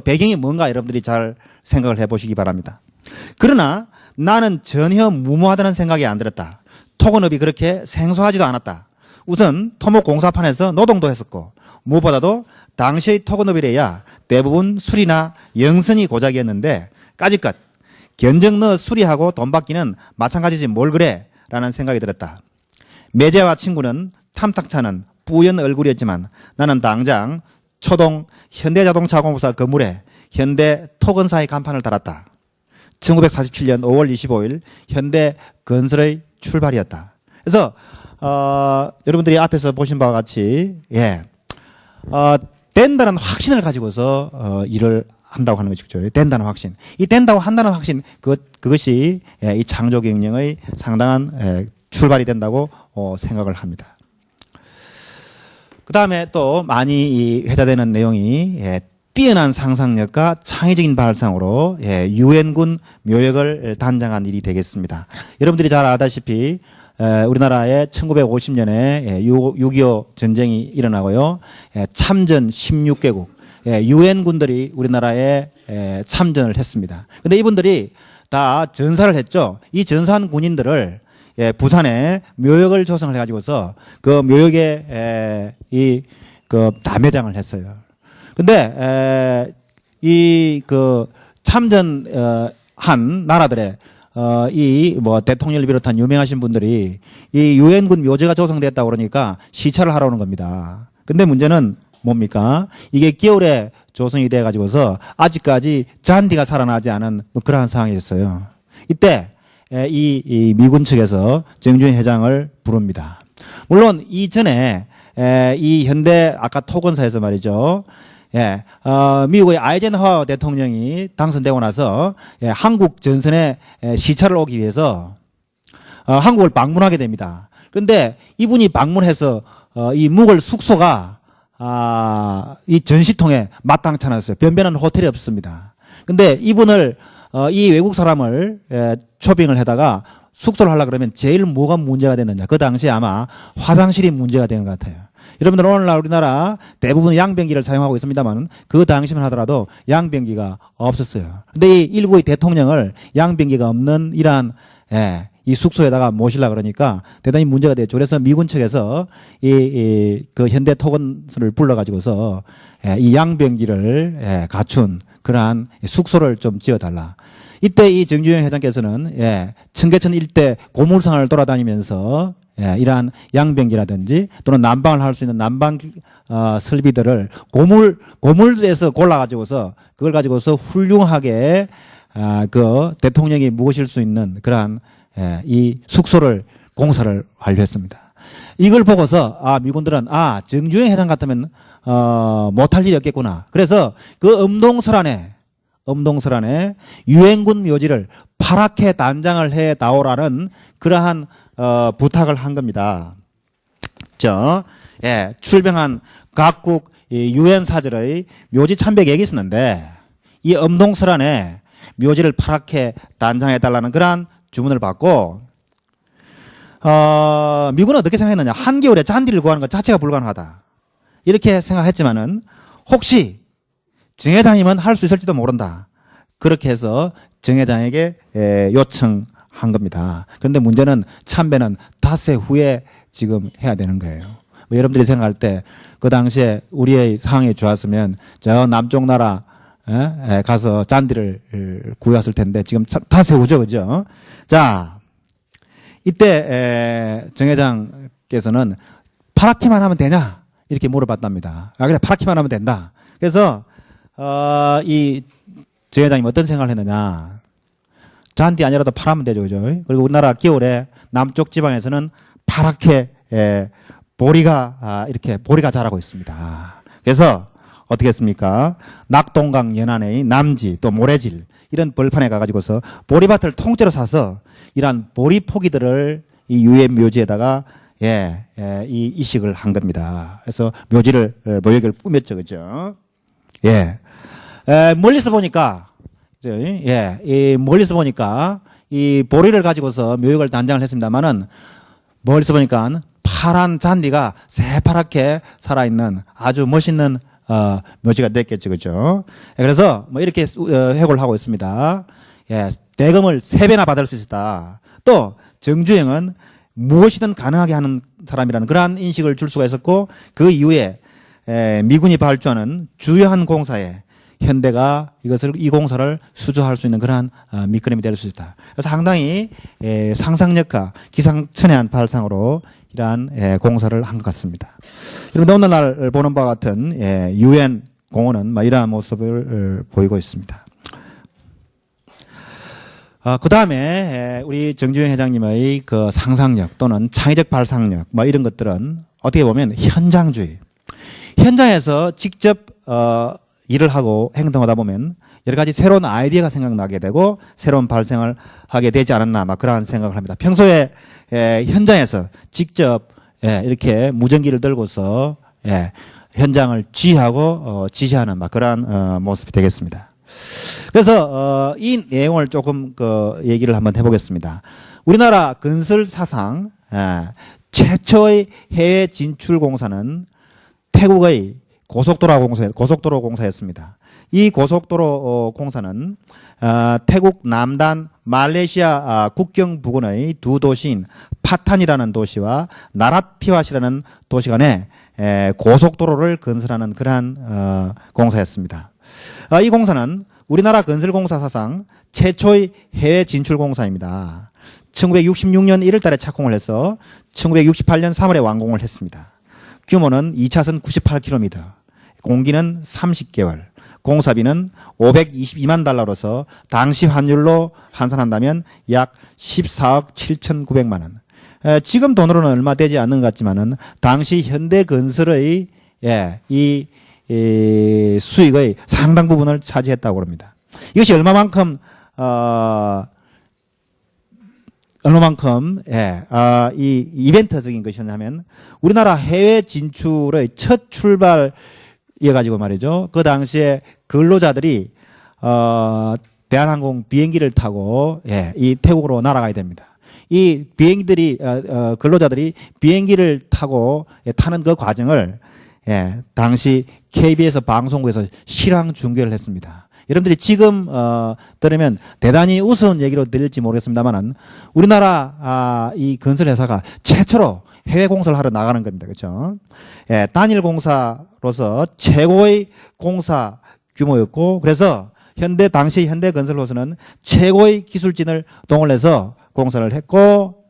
Speaker 1: 배경이 뭔가 여러분들이 잘 생각을 해보시기 바랍니다. 그러나 나는 전혀 무모하다는 생각이 안 들었다. 토건업이 그렇게 생소하지도 않았다. 우선 토목 공사판에서 노동도 했었고 무엇보다도 당시의 토건업이래야 대부분 수리나 영선이 고작이었는데 까짓것 견적 넣어 수리하고 돈 받기는 마찬가지지 뭘 그래 라는 생각이 들었다. 매제와 친구는 탐탁찮은 뿌연 얼굴이었지만 나는 당장 초동 현대자동차공사 건물에 현대 토건사의 간판을 달았다. 1947년 5월 25일 현대건설의 출발이었다. 그래서 여러분들이 앞에서 보신 바와 같이 된다는 확신을 가지고서 일을 한다고 하는 것이죠. 된다는 확신. 이 된다고 한다는 확신 그것이 이 창조경영의 상당한 출발이 된다고 생각을 합니다. 그 다음에 또 많이 회자되는 내용이 뛰어난 상상력과 창의적인 발상으로 유엔군 묘역을 단장한 일이 되겠습니다. 여러분들이 잘 아다시피 우리나라에 1950년에 6.25 전쟁이 일어나고요. 참전 16개국 유엔군들이 우리나라에 참전을 했습니다. 그런데 이분들이 다 전사를 했죠. 이 전사한 군인들을 부산에 묘역을 조성을 해가지고서 그 묘역에 그 다매장을 했어요. 근데 참전한 나라들의 이 대통령을 비롯한 유명하신 분들이 이 유엔군 묘지가 조성됐다고 그러니까 시찰을 하러 오는 겁니다. 근데 문제는 뭡니까? 이게 겨울에 조성이 돼 가지고서 아직까지 잔디가 살아나지 않은 그러한 상황이었어요. 이때 이 미군 측에서 정주행 회장을 부릅니다. 물론 이전에 이 현대 아까 토건사에서 말이죠. 미국의 아이젠하워 대통령이 당선되고 나서 한국 전선에 시찰을 오기 위해서 한국을 방문하게 됩니다. 그런데 이분이 방문해서 이 묵을 숙소가 이 전시통에 마땅치 않았어요. 변변한 호텔이 없습니다. 근데 이분을 이 외국 사람을 초빙을 하다가 숙소를 하려고 그러면 제일 뭐가 문제가 됐느냐. 그 당시에 아마 화장실이 문제가 된 것 같아요. 여러분들 오늘날 우리나라 대부분 양변기를 사용하고 있습니다만 그 당시만 하더라도 양변기가 없었어요. 근데 이 일국의 대통령을 양변기가 없는 이러한 이 숙소에다가 모시려고 그러니까 대단히 문제가 됐죠. 그래서 미군 측에서 그 현대 토건수를 불러가지고서 이 양변기를 갖춘 그러한 숙소를 좀 지어달라. 이때 이 정주영 회장께서는 청계천 일대 고물상을 돌아다니면서 이러한 양변기라든지 또는 난방을 할 수 있는 난방 설비들을 고물에서 골라가지고서 그걸 가지고서 훌륭하게 그 대통령이 묵으실 수 있는 그러한 이 숙소를 공사를 완료했습니다. 이걸 보고서 미군들은 정주영 회장 같으면 못할 일이 없겠구나. 그래서 그 엄동설안에 유엔군 묘지를 파랗게 단장을 해 나오라는 그러한 부탁을 한 겁니다. 출병한 각국 유엔 사절의 묘지 참배 계획이 있었는데 이 엄동설안에 묘지를 파랗게 단장해 달라는 그러한 주문을 받고 미군은 어떻게 생각했느냐. 한겨울에 잔디를 구하는 것 자체가 불가능하다. 이렇게 생각했지만은 혹시 정 회장이면 할 수 있을지도 모른다. 그렇게 해서 정 회장에게 요청한 겁니다. 그런데 문제는 참배는 닷새 후에 지금 해야 되는 거예요. 뭐 여러분들이 생각할 때 그 당시에 우리의 상황이 좋았으면 저 남쪽 나라 가서 잔디를 구했을 텐데 지금 닷새 후죠, 그죠? 자, 이때 정 회장께서는 파랗기만 하면 되냐 이렇게 물어봤답니다. 아, 그래 파랗기만 하면 된다. 그래서 이 정 회장님 어떤 생각을 했느냐? 잔디 아니라도 파라면 되죠, 그죠? 그리고 우리나라 겨울에 남쪽 지방에서는 파랗게 이렇게 보리가 자라고 있습니다. 그래서 어떻게 했습니까? 낙동강 연안의 남지 또 모래질 이런 벌판에 가가지고서 보리밭을 통째로 사서 이러한 보리 포기들을 이 유엔 묘지에다가 이 이식을 한 겁니다. 그래서 묘역을 꾸몄죠, 그죠? 멀리서 보니까 멀리서 보니까 이 보리를 가지고서 묘역을 단장을 했습니다만은 멀리서 보니까 파란 잔디가 새파랗게 살아있는 아주 멋있는 묘지가 됐겠죠, 그죠? 그래서 뭐 이렇게 회고를 하고 있습니다. 대금을 3배나 받을 수 있다. 또 정주행은 무엇이든 가능하게 하는 사람이라는 그러한 인식을 줄 수가 있었고 그 이후에 미군이 발주하는 주요한 공사에 현대가 이 공사를 수주할 수 있는 그러한 밑그림이 될 수 있다. 그래서 상당히 상상력과 기상천외한 발상으로 이러한 공사를 한 것 같습니다. 여러분 오늘날 보는 바와 같은 유엔 공원은 이러한 모습을 보이고 있습니다. 그 다음에 우리 정주영 회장님의 그 상상력 또는 창의적 발상력 이런 것들은 어떻게 보면 현장주의. 현장에서 직접 일을 하고 행동하다 보면 여러 가지 새로운 아이디어가 생각나게 되고 새로운 발생을 하게 되지 않았나 그러한 생각을 합니다. 평소에 현장에서 직접 이렇게 무전기를 들고서 현장을 지휘하고 지시하는 그러한 모습이 되겠습니다. 그래서 이 내용을 조금 얘기를 한번 해보겠습니다. 우리나라 건설 사상 최초의 해외 진출 공사는 태국의 고속도로 공사였습니다. 이 고속도로 공사는 태국 남단 말레이시아 국경 부근의 두 도시인 파탄이라는 도시와 나랏피왓이라는 도시 간에 고속도로를 건설하는 그러한 공사였습니다. 이 공사는 우리나라 건설공사 사상 최초의 해외 진출 공사입니다. 1966년 1월 달에 착공을 해서 1968년 3월에 완공을 했습니다. 규모는 2차선 98km, 공기는 30개월, 공사비는 522만 달러로서 당시 환율로 환산한다면 약 14억 7,900만 원. 지금 돈으로는 얼마 되지 않는 것 같지만은 당시 현대건설의 이 수익의 상당 부분을 차지했다고 합니다. 이것이 얼마만큼 이 이벤트적인 것이냐면 우리나라 해외 진출의 첫 출발이어가지고 말이죠. 그 당시에 근로자들이 대한항공 비행기를 타고 이 태국으로 날아가야 됩니다. 이 비행기들이 근로자들이 비행기를 타고 타는 그 과정을 당시 KBS 방송국에서 실황 중계를 했습니다. 여러분들이 지금 들으면 대단히 우스운 얘기로 들릴지 모르겠습니다만은 우리나라 이 건설 회사가 최초로 해외 공사를 하러 나가는 겁니다. 그렇죠? 단일 공사로서 최고의 공사 규모였고 그래서 당시 현대 건설로서는 최고의 기술진을 동원해서 공사를 했고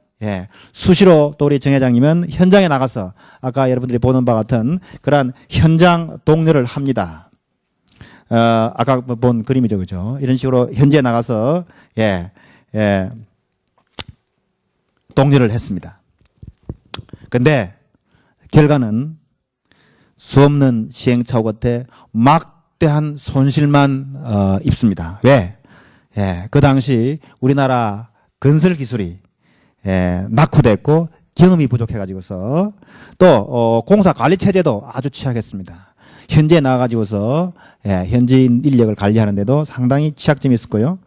Speaker 1: 수시로 또 우리 정 회장님은 현장에 나가서 아까 여러분들이 보는 바와 같은 그러한 현장 동료를 합니다. 아까 본 그림이죠, 그죠? 이런 식으로 현지에 나가서 동료를 했습니다. 근데 결과는 수없는 시행착오 끝에 막대한 손실만 입습니다. 왜? 그 당시 우리나라 건설 기술이 낙후됐고 경험이 부족해가지고서 또 공사 관리 체제도 아주 취약했습니다. 현지에 나가가지고서 현지인 인력을 관리하는데도 상당히 취약점이 있었고요.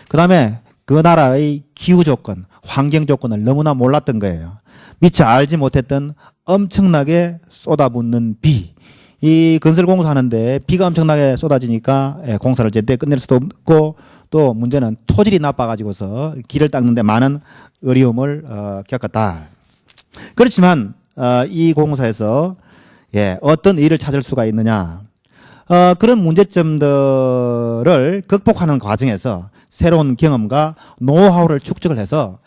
Speaker 1: 그 다음에 그 나라의 기후 조건, 환경 조건을 너무나 몰랐던 거예요. 미처 알지 못했던 엄청나게 쏟아붓는 비. 이 건설공사 하는데 비가 엄청나게 쏟아지니까 공사를 제때 끝낼 수도 없고 또 문제는 토질이 나빠가지고서 길을 닦는데 많은 어려움을 겪었다. 그렇지만 이 공사에서 어떤 일을 찾을 수가 있느냐. 그런 문제점들을 극복하는 과정에서 새로운 경험과 노하우를 축적을 해서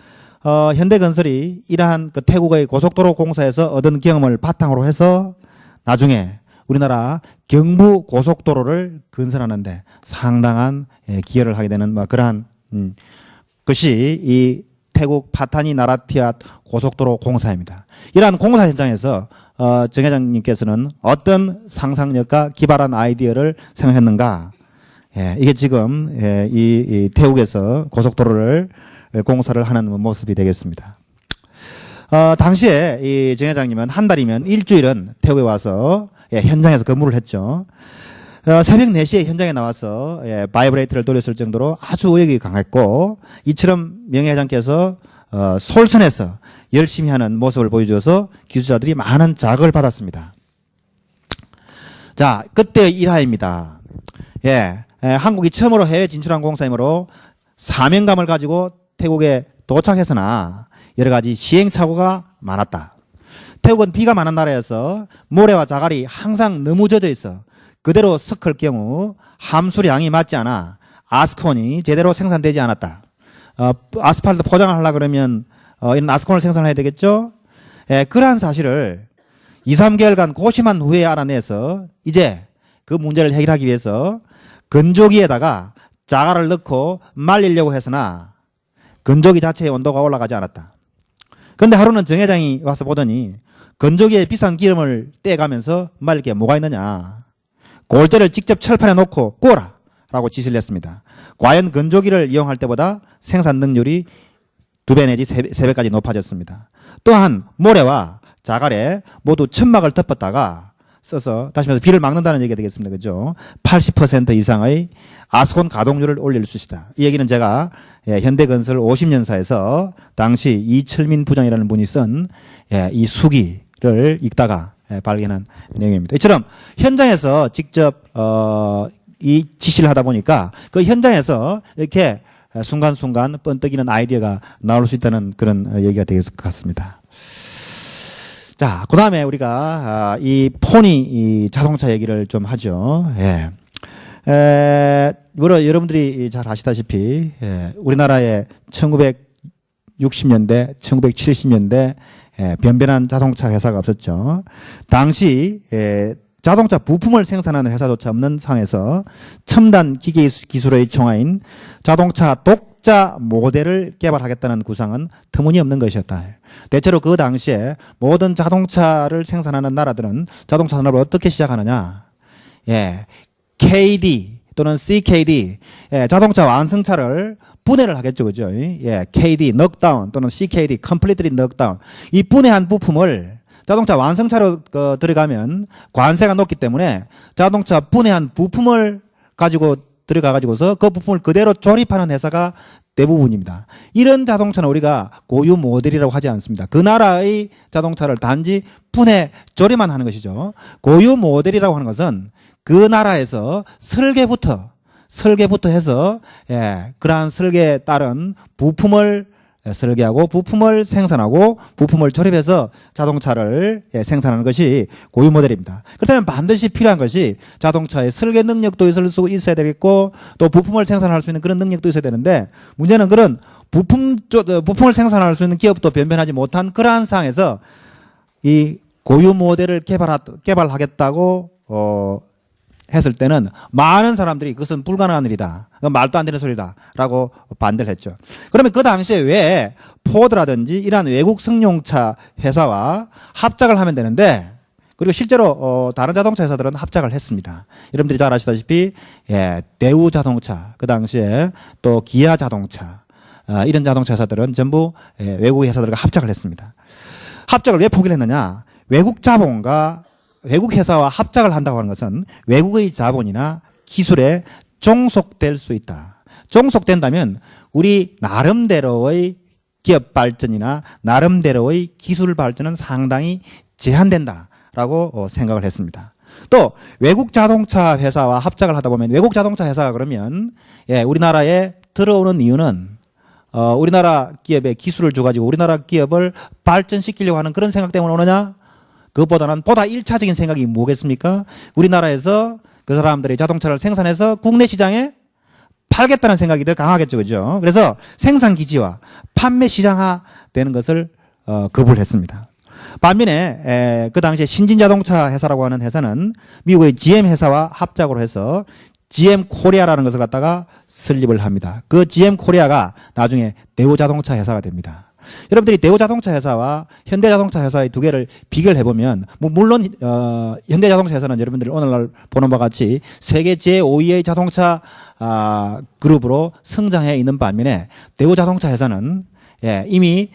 Speaker 1: 현대건설이 이러한 그 태국의 고속도로 공사에서 얻은 경험을 바탕으로 해서 나중에 우리나라 경부 고속도로를 건설하는데 상당한 기여를 하게 되는 그러한 것이 이 태국 파타니 나라티앗 고속도로 공사입니다. 이러한 공사 현장에서 정 회장님께서는 어떤 상상력과 기발한 아이디어를 생각했는가? 이게 지금 이 태국에서 고속도로를 공사를 하는 모습이 되겠습니다. 당시에 이 정 회장님은 한 달이면 일주일은 태국에 와서 현장에서 근무를 했죠. 새벽 4시에 현장에 나와서 바이브레이터를 돌렸을 정도로 아주 의욕이 강했고 이처럼 명 회장께서 솔선해서 열심히 하는 모습을 보여줘서 기술자들이 많은 자극을 받았습니다. 자, 그때 일화입니다. 한국이 처음으로 해외 진출한 공사이므로 사명감을 가지고 태국에 도착해서나 여러 가지 시행착오가 많았다. 태국은 비가 많은 나라여서 모래와 자갈이 항상 너무 젖어 있어 그대로 섞을 경우 함수량이 맞지 않아 아스콘이 제대로 생산되지 않았다. 아스팔트 포장을 하려고 그러면 이런 아스콘을 생산해야 되겠죠? 그러한 사실을 2, 3개월간 고심한 후에 알아내서 이제 그 문제를 해결하기 위해서 건조기에다가 자갈을 넣고 말리려고 했으나 건조기 자체의 온도가 올라가지 않았다. 그런데 하루는 정 회장이 와서 보더니 건조기에 비싼 기름을 떼가면서 말릴 게 뭐가 있느냐. 골재를 직접 철판에 놓고 구워라 라고 지시를 했습니다. 과연 건조기를 이용할 때보다 생산 능률이 2배 내지 3배까지 높아졌습니다. 또한 모래와 자갈에 모두 천막을 덮었다가 써서 다시 말해서 비를 막는다는 얘기가 되겠습니다. 그죠? 80% 이상의 아스콘 가동률을 올릴 수 있다. 이 얘기는 제가 현대건설 50년사에서 당시 이철민 부장이라는 분이 쓴 이 수기를 읽다가 발견한 내용입니다. 이처럼 현장에서 직접 이 지시를 하다 보니까 그 현장에서 이렇게 순간순간 번뜩이는 아이디어가 나올 수 있다는 그런 얘기가 될 것 같습니다. 자, 그 다음에 우리가 이 포니 이 자동차 얘기를 좀 하죠. 물론 여러분들이 잘 아시다시피 우리나라에 1960년대, 1970년대 변변한 자동차 회사가 없었죠. 당시 자동차 부품을 생산하는 회사조차 없는 상황에서 첨단 기계 기술의 총화인 자동차 독자 모델을 개발하겠다는 구상은 터무니없는 것이었다. 대체로 그 당시에 모든 자동차를 생산하는 나라들은 자동차 산업을 어떻게 시작하느냐. KD 또는 CKD, 자동차 완성차를 분해를 하겠죠. 그죠? KD, knockdown 또는 CKD, completely knockdown. 이 분해한 부품을 자동차 완성차로 들어가면 관세가 높기 때문에 자동차 분해한 부품을 가지고 들어가가지고서 그 부품을 그대로 조립하는 회사가 대부분입니다. 이런 자동차는 우리가 고유 모델이라고 하지 않습니다. 그 나라의 자동차를 단지 분해 조립만 하는 것이죠. 고유 모델이라고 하는 것은 그 나라에서 설계부터 해서 그러한 설계에 따른 부품을 설계하고 부품을 생산하고 부품을 조립해서 자동차를 생산하는 것이 고유 모델입니다. 그렇다면 반드시 필요한 것이 자동차의 설계 능력도 있어야 되겠고 또 부품을 생산할 수 있는 그런 능력도 있어야 되는데 문제는 그런 부품을 생산할 수 있는 기업도 변변하지 못한 그러한 상황에서 이 고유 모델을 개발하겠다고 했을 때는 많은 사람들이 그것은 불가능한 일이다. 말도 안 되는 소리다. 라고 반대를 했죠. 그러면 그 당시에 왜 포드라든지 이러한 외국 승용차 회사와 합작을 하면 되는데 그리고 실제로 다른 자동차 회사들은 합작을 했습니다. 여러분들이 잘 아시다시피 대우 자동차 그 당시에 또 기아 자동차 이런 자동차 회사들은 전부 외국 회사들과 합작을 했습니다. 합작을 왜 포기를 했느냐. 외국 자본과 외국 회사와 합작을 한다고 하는 것은 외국의 자본이나 기술에 종속될 수 있다. 종속된다면 우리 나름대로의 기업 발전이나 나름대로의 기술 발전은 상당히 제한된다라고 생각을 했습니다. 또 외국 자동차 회사와 합작을 하다 보면 외국 자동차 회사가 그러면 우리나라에 들어오는 이유는 우리나라 기업에 기술을 줘가지고 우리나라 기업을 발전시키려고 하는 그런 생각 때문에 오느냐? 그것보다는 보다 1차적인 생각이 뭐겠습니까? 우리나라에서 그 사람들이 자동차를 생산해서 국내 시장에 팔겠다는 생각이 더 강하겠죠. 그죠? 그래서 생산 기지와 판매 시장화 되는 것을 거부를 했습니다. 반면에 그 당시에 신진자동차 회사라고 하는 회사는 미국의 GM 회사와 합작으로 해서 GM 코리아라는 것을 갖다가 설립을 합니다. 그 GM 코리아가 나중에 대우자동차 회사가 됩니다. 여러분들이 대우자동차 회사와 현대자동차 회사의 두 개를 비교를 해보면 물론 현대자동차 회사는 여러분들이 오늘날 보는 바와 같이 세계 제5위의 자동차 그룹으로 성장해 있는 반면에 대우자동차 회사는 이미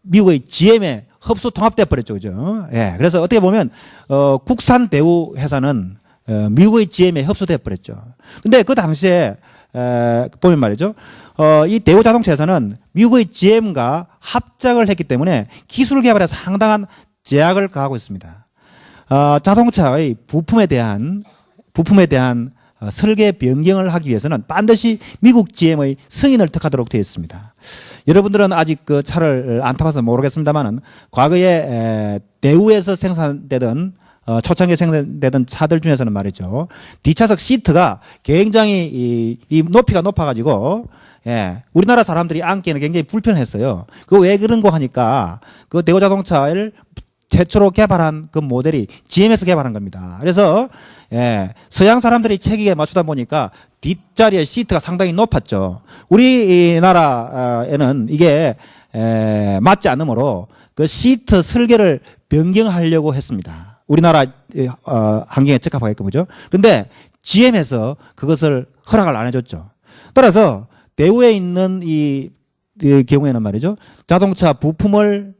Speaker 1: 미국의 GM에 흡수 통합돼 버렸죠. 그죠? 그래서 어떻게 보면 국산 대우 회사는 미국의 GM에 흡수돼 버렸죠. 근데 그 당시에 보면 말이죠. 이 대우자동차 회사는 미국의 GM과 합작을 했기 때문에 기술 개발에 상당한 제약을 가하고 있습니다. 자동차의 부품에 대한 설계 변경을 하기 위해서는 반드시 미국 GM의 승인을 택하도록 되어 있습니다. 여러분들은 아직 그 차를 안 타봐서 모르겠습니다만은 과거에 대우에서 생산되던 초창기에 생산되던 차들 중에서는 말이죠. 뒷좌석 시트가 굉장히 이 높이가 높아가지고 우리나라 사람들이 앉기에는 굉장히 불편했어요. 그거 왜 그런 거 하니까 그 대우자동차를 최초로 개발한 그 모델이 GM에서 개발한 겁니다. 그래서 서양 사람들이 체격에 맞추다 보니까 뒷자리의 시트가 상당히 높았죠. 우리나라에는 이게 맞지 않으므로 그 시트 설계를 변경하려고 했습니다. 우리나라 환경에 적합하게끔 그죠? 근데 GM에서 그것을 허락을 안 해줬죠. 따라서 대우에 있는 이 경우에는 말이죠. 자동차 부품을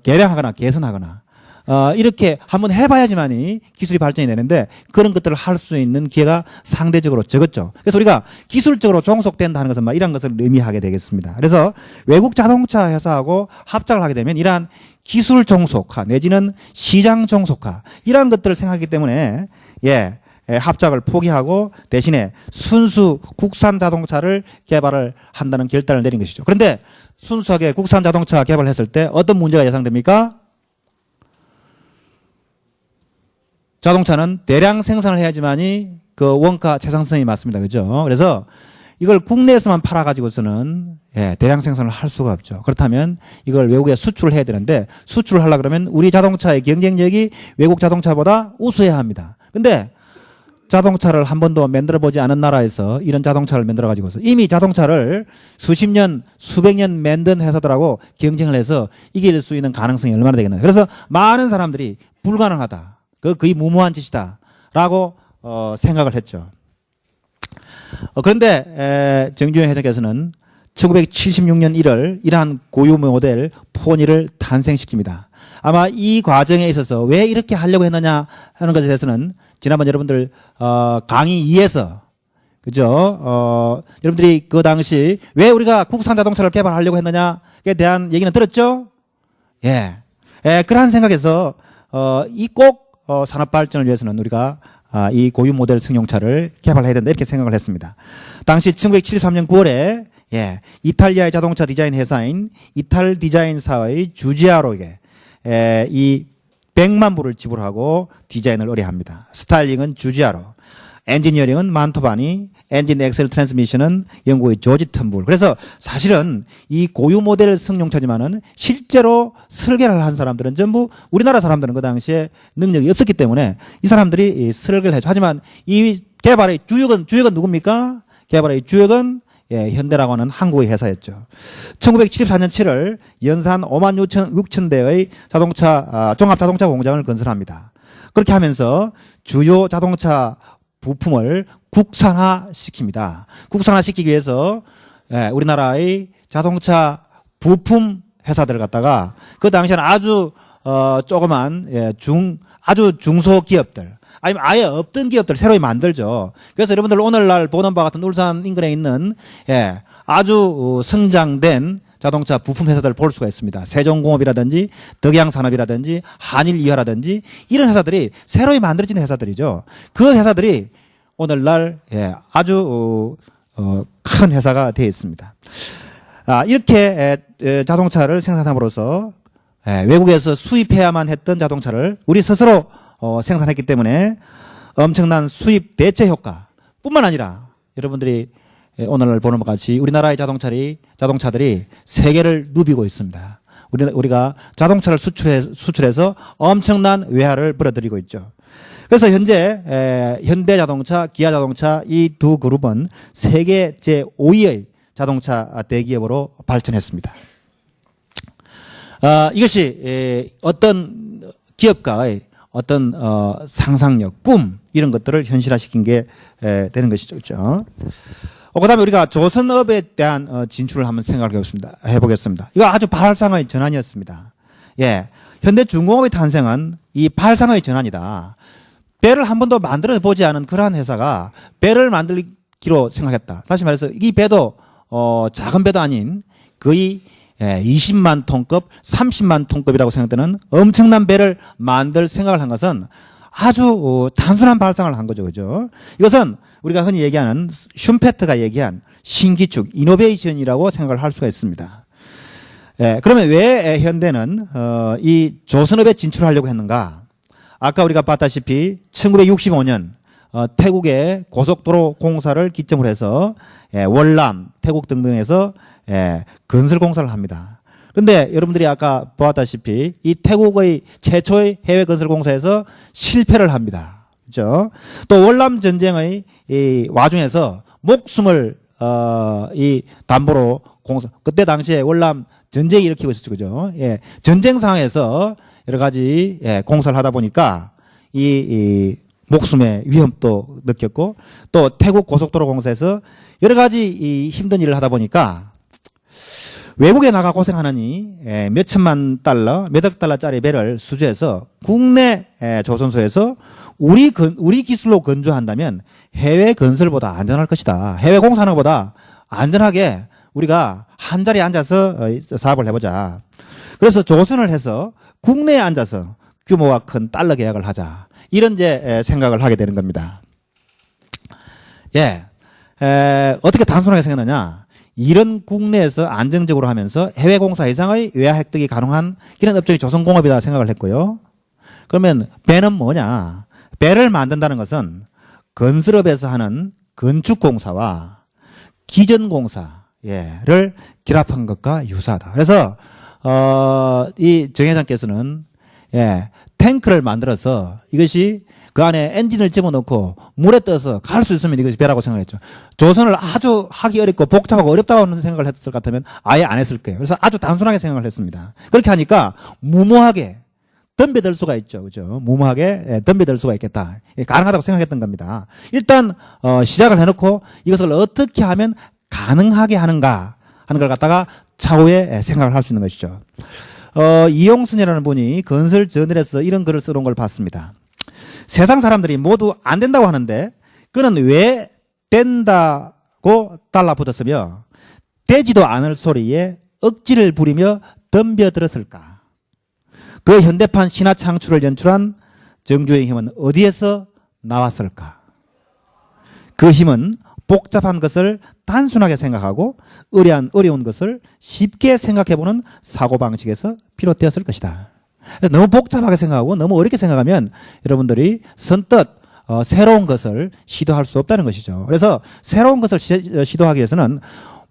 Speaker 1: 개량하거나 개선하거나 이렇게 한번 해봐야지만이 기술이 발전이 되는데 그런 것들을 할 수 있는 기회가 상대적으로 적었죠. 그래서 우리가 기술적으로 종속된다는 것은 막 이런 것을 의미하게 되겠습니다. 그래서 외국 자동차 회사하고 합작을 하게 되면 이러한 기술 종속화 내지는 시장 종속화 이러한 것들을 생각하기 때문에 합작을 포기하고 대신에 순수 국산 자동차를 개발을 한다는 결단을 내린 것이죠. 그런데 순수하게 국산 자동차 개발을 했을 때 어떤 문제가 예상됩니까? 자동차는 대량 생산을 해야지만이 그 원가 최상성이 맞습니다. 그죠? 그래서 이걸 국내에서만 팔아가지고서는 대량 생산을 할 수가 없죠. 그렇다면 이걸 외국에 수출을 해야 되는데 수출을 하려고 그러면 우리 자동차의 경쟁력이 외국 자동차보다 우수해야 합니다. 근데 자동차를 한 번도 만들어 보지 않은 나라에서 이런 자동차를 만들어 가지고서 이미 자동차를 수십 년, 수백 년 만든 회사들하고 경쟁을 해서 이길 수 있는 가능성이 얼마나 되겠나요? 그래서 많은 사람들이 불가능하다. 거의 무모한 짓이다라고 생각을 했죠. 그런데 정주영 회장께서는 1976년 1월 이러한 고유 모델 포니를 탄생시킵니다. 아마 이 과정에 있어서 왜 이렇게 하려고 했느냐 하는 것에 대해서는 지난번 여러분들 강의 2에서 그죠? 여러분들이 그 당시 왜 우리가 국산 자동차를 개발하려고 했느냐에 대한 얘기는 들었죠? 그러한 생각에서 이 꼭 산업 발전을 위해서는 우리가 이 고유 모델 승용차를 개발해야 된다 이렇게 생각을 했습니다. 당시 1973년 9월에 이탈리아의 자동차 디자인 회사인 이탈 디자인사의 주지아로에게 이 100만 불을 지불하고 디자인을 의뢰합니다. 스타일링은 주지아로, 엔지니어링은 만토바니, 엔진 엑셀 트랜스미션은 영국의 조지 턴불. 그래서 사실은 이 고유 모델 승용차지만은 실제로 설계를 한 사람들은 전부 우리나라 사람들은 그 당시에 능력이 없었기 때문에 이 사람들이 설계를 해줘. 하지만 이 개발의 주역은 누굽니까? 개발의 주역은 현대라고 하는 한국의 회사였죠. 1974년 7월 연산 5만 6천 대의 자동차 종합자동차 공장을 건설합니다. 그렇게 하면서 주요 자동차 부품을 국산화시킵니다. 국산화시키기 위해서 우리나라의 자동차 부품 회사들을 갖다가 그 당시에는 아주 조그만 아주 중소기업들 아니면 아예 없던 기업들 새로 만들죠. 그래서 여러분들 오늘날 보는 바와 같은 울산 인근에 있는 아주 성장된 자동차 부품 회사들을 볼 수가 있습니다. 세종공업이라든지 덕양산업이라든지 한일이화라든지 이런 회사들이 새로 만들어진 회사들이죠. 그 회사들이 오늘날 아주 큰 회사가 되어 있습니다. 이렇게 자동차를 생산함으로써 외국에서 수입해야만 했던 자동차를 우리 스스로 생산했기 때문에 엄청난 수입 대체 효과뿐만 아니라 여러분들이 오늘 보는 것 같이 우리나라의 자동차들이 세계를 누비고 있습니다. 우리가 자동차를 수출해서 엄청난 외화를 벌어들이고 있죠. 그래서 현재 현대자동차, 기아자동차 이 두 그룹은 세계 제5위의 자동차 대기업으로 발전했습니다. 이것이 어떤 기업가의 어떤 상상력, 꿈 이런 것들을 현실화시킨 게 되는 것이죠. 그렇죠? 그다음에 우리가 조선업에 대한 진출을 한번 생각해 보겠습니다. 이거 아주 발상의 전환이었습니다. 현대중공업의 탄생은 이 발상의 전환이다. 배를 한 번도 만들어 보지 않은 그러한 회사가 배를 만들기로 생각했다. 다시 말해서 이 배도 작은 배도 아닌 거의 20만 톤급, 30만 톤급이라고 생각되는 엄청난 배를 만들 생각을 한 것은 아주 단순한 발상을 한 거죠. 그죠? 이것은 우리가 흔히 얘기하는 슈페트가 얘기한 신기축, 이노베이션이라고 생각을 할 수가 있습니다. 그러면 왜 현대는 이 조선업에 진출하려고 했는가? 아까 우리가 봤다시피 1965년 태국의 고속도로 공사를 기점으로 해서 월남, 태국 등등에서 건설 공사를 합니다. 그런데 여러분들이 아까 보았다시피 이 태국의 최초의 해외 건설 공사에서 실패를 합니다. 그렇죠? 또 월남 전쟁의 이 와중에서 목숨을 이 담보로 그때 당시에 월남 전쟁이 일으키고 있었죠. 그죠? 전쟁 상황에서 여러 가지 공사를 하다 보니까 이 목숨의 위험도 느꼈고 또 태국 고속도로 공사에서 여러 가지 이 힘든 일을 하다 보니까 외국에 나가 고생하느니 몇천만 달러, 몇억 달러짜리 배를 수주해서 국내 조선소에서 우리 기술로 건조한다면 해외 건설보다 안전할 것이다. 해외 공사하는 것보다 안전하게 우리가 한 자리에 앉아서 사업을 해보자. 그래서 조선을 해서 국내에 앉아서 규모가 큰 달러 계약을 하자. 이런 생각을 하게 되는 겁니다. 어떻게 단순하게 생각하느냐? 이런 국내에서 안정적으로 하면서 해외 공사 이상의 외화 획득이 가능한 이런 업종이 조선공업이다 생각을 했고요. 그러면 배는 뭐냐? 배를 만든다는 것은 건설업에서 하는 건축공사와 기전공사를 결합한 것과 유사하다. 그래서 이 정 회장께서는 탱크를 만들어서 이것이 그 안에 엔진을 집어넣고 물에 떠서 갈 수 있으면 이것이 배라고 생각했죠. 조선을 아주 하기 어렵고 복잡하고 어렵다고 생각을 했을 것 같으면 아예 안 했을 거예요. 그래서 아주 단순하게 생각을 했습니다. 그렇게 하니까 무모하게 덤벼들 수가 있죠. 그죠? 무모하게 덤벼들 수가 있겠다. 가능하다고 생각했던 겁니다. 일단 시작을 해놓고 이것을 어떻게 하면 가능하게 하는가 하는 걸 갖다가 차후에 생각을 할 수 있는 것이죠. 이용순이라는 분이 건설 저널에서 이런 글을 써놓은 걸 봤습니다. 세상 사람들이 모두 안 된다고 하는데 그는 왜 된다고 달라붙었으며 되지도 않을 소리에 억지를 부리며 덤벼들었을까? 그 현대판 신화 창출을 연출한 정주의 힘은 어디에서 나왔을까? 그 힘은 복잡한 것을 단순하게 생각하고 어려운 것을 쉽게 생각해보는 사고방식에서 비롯되었을 것이다. 너무 복잡하게 생각하고 너무 어렵게 생각하면 여러분들이 선뜻 새로운 것을 시도할 수 없다는 것이죠. 그래서 새로운 것을 시도하기 위해서는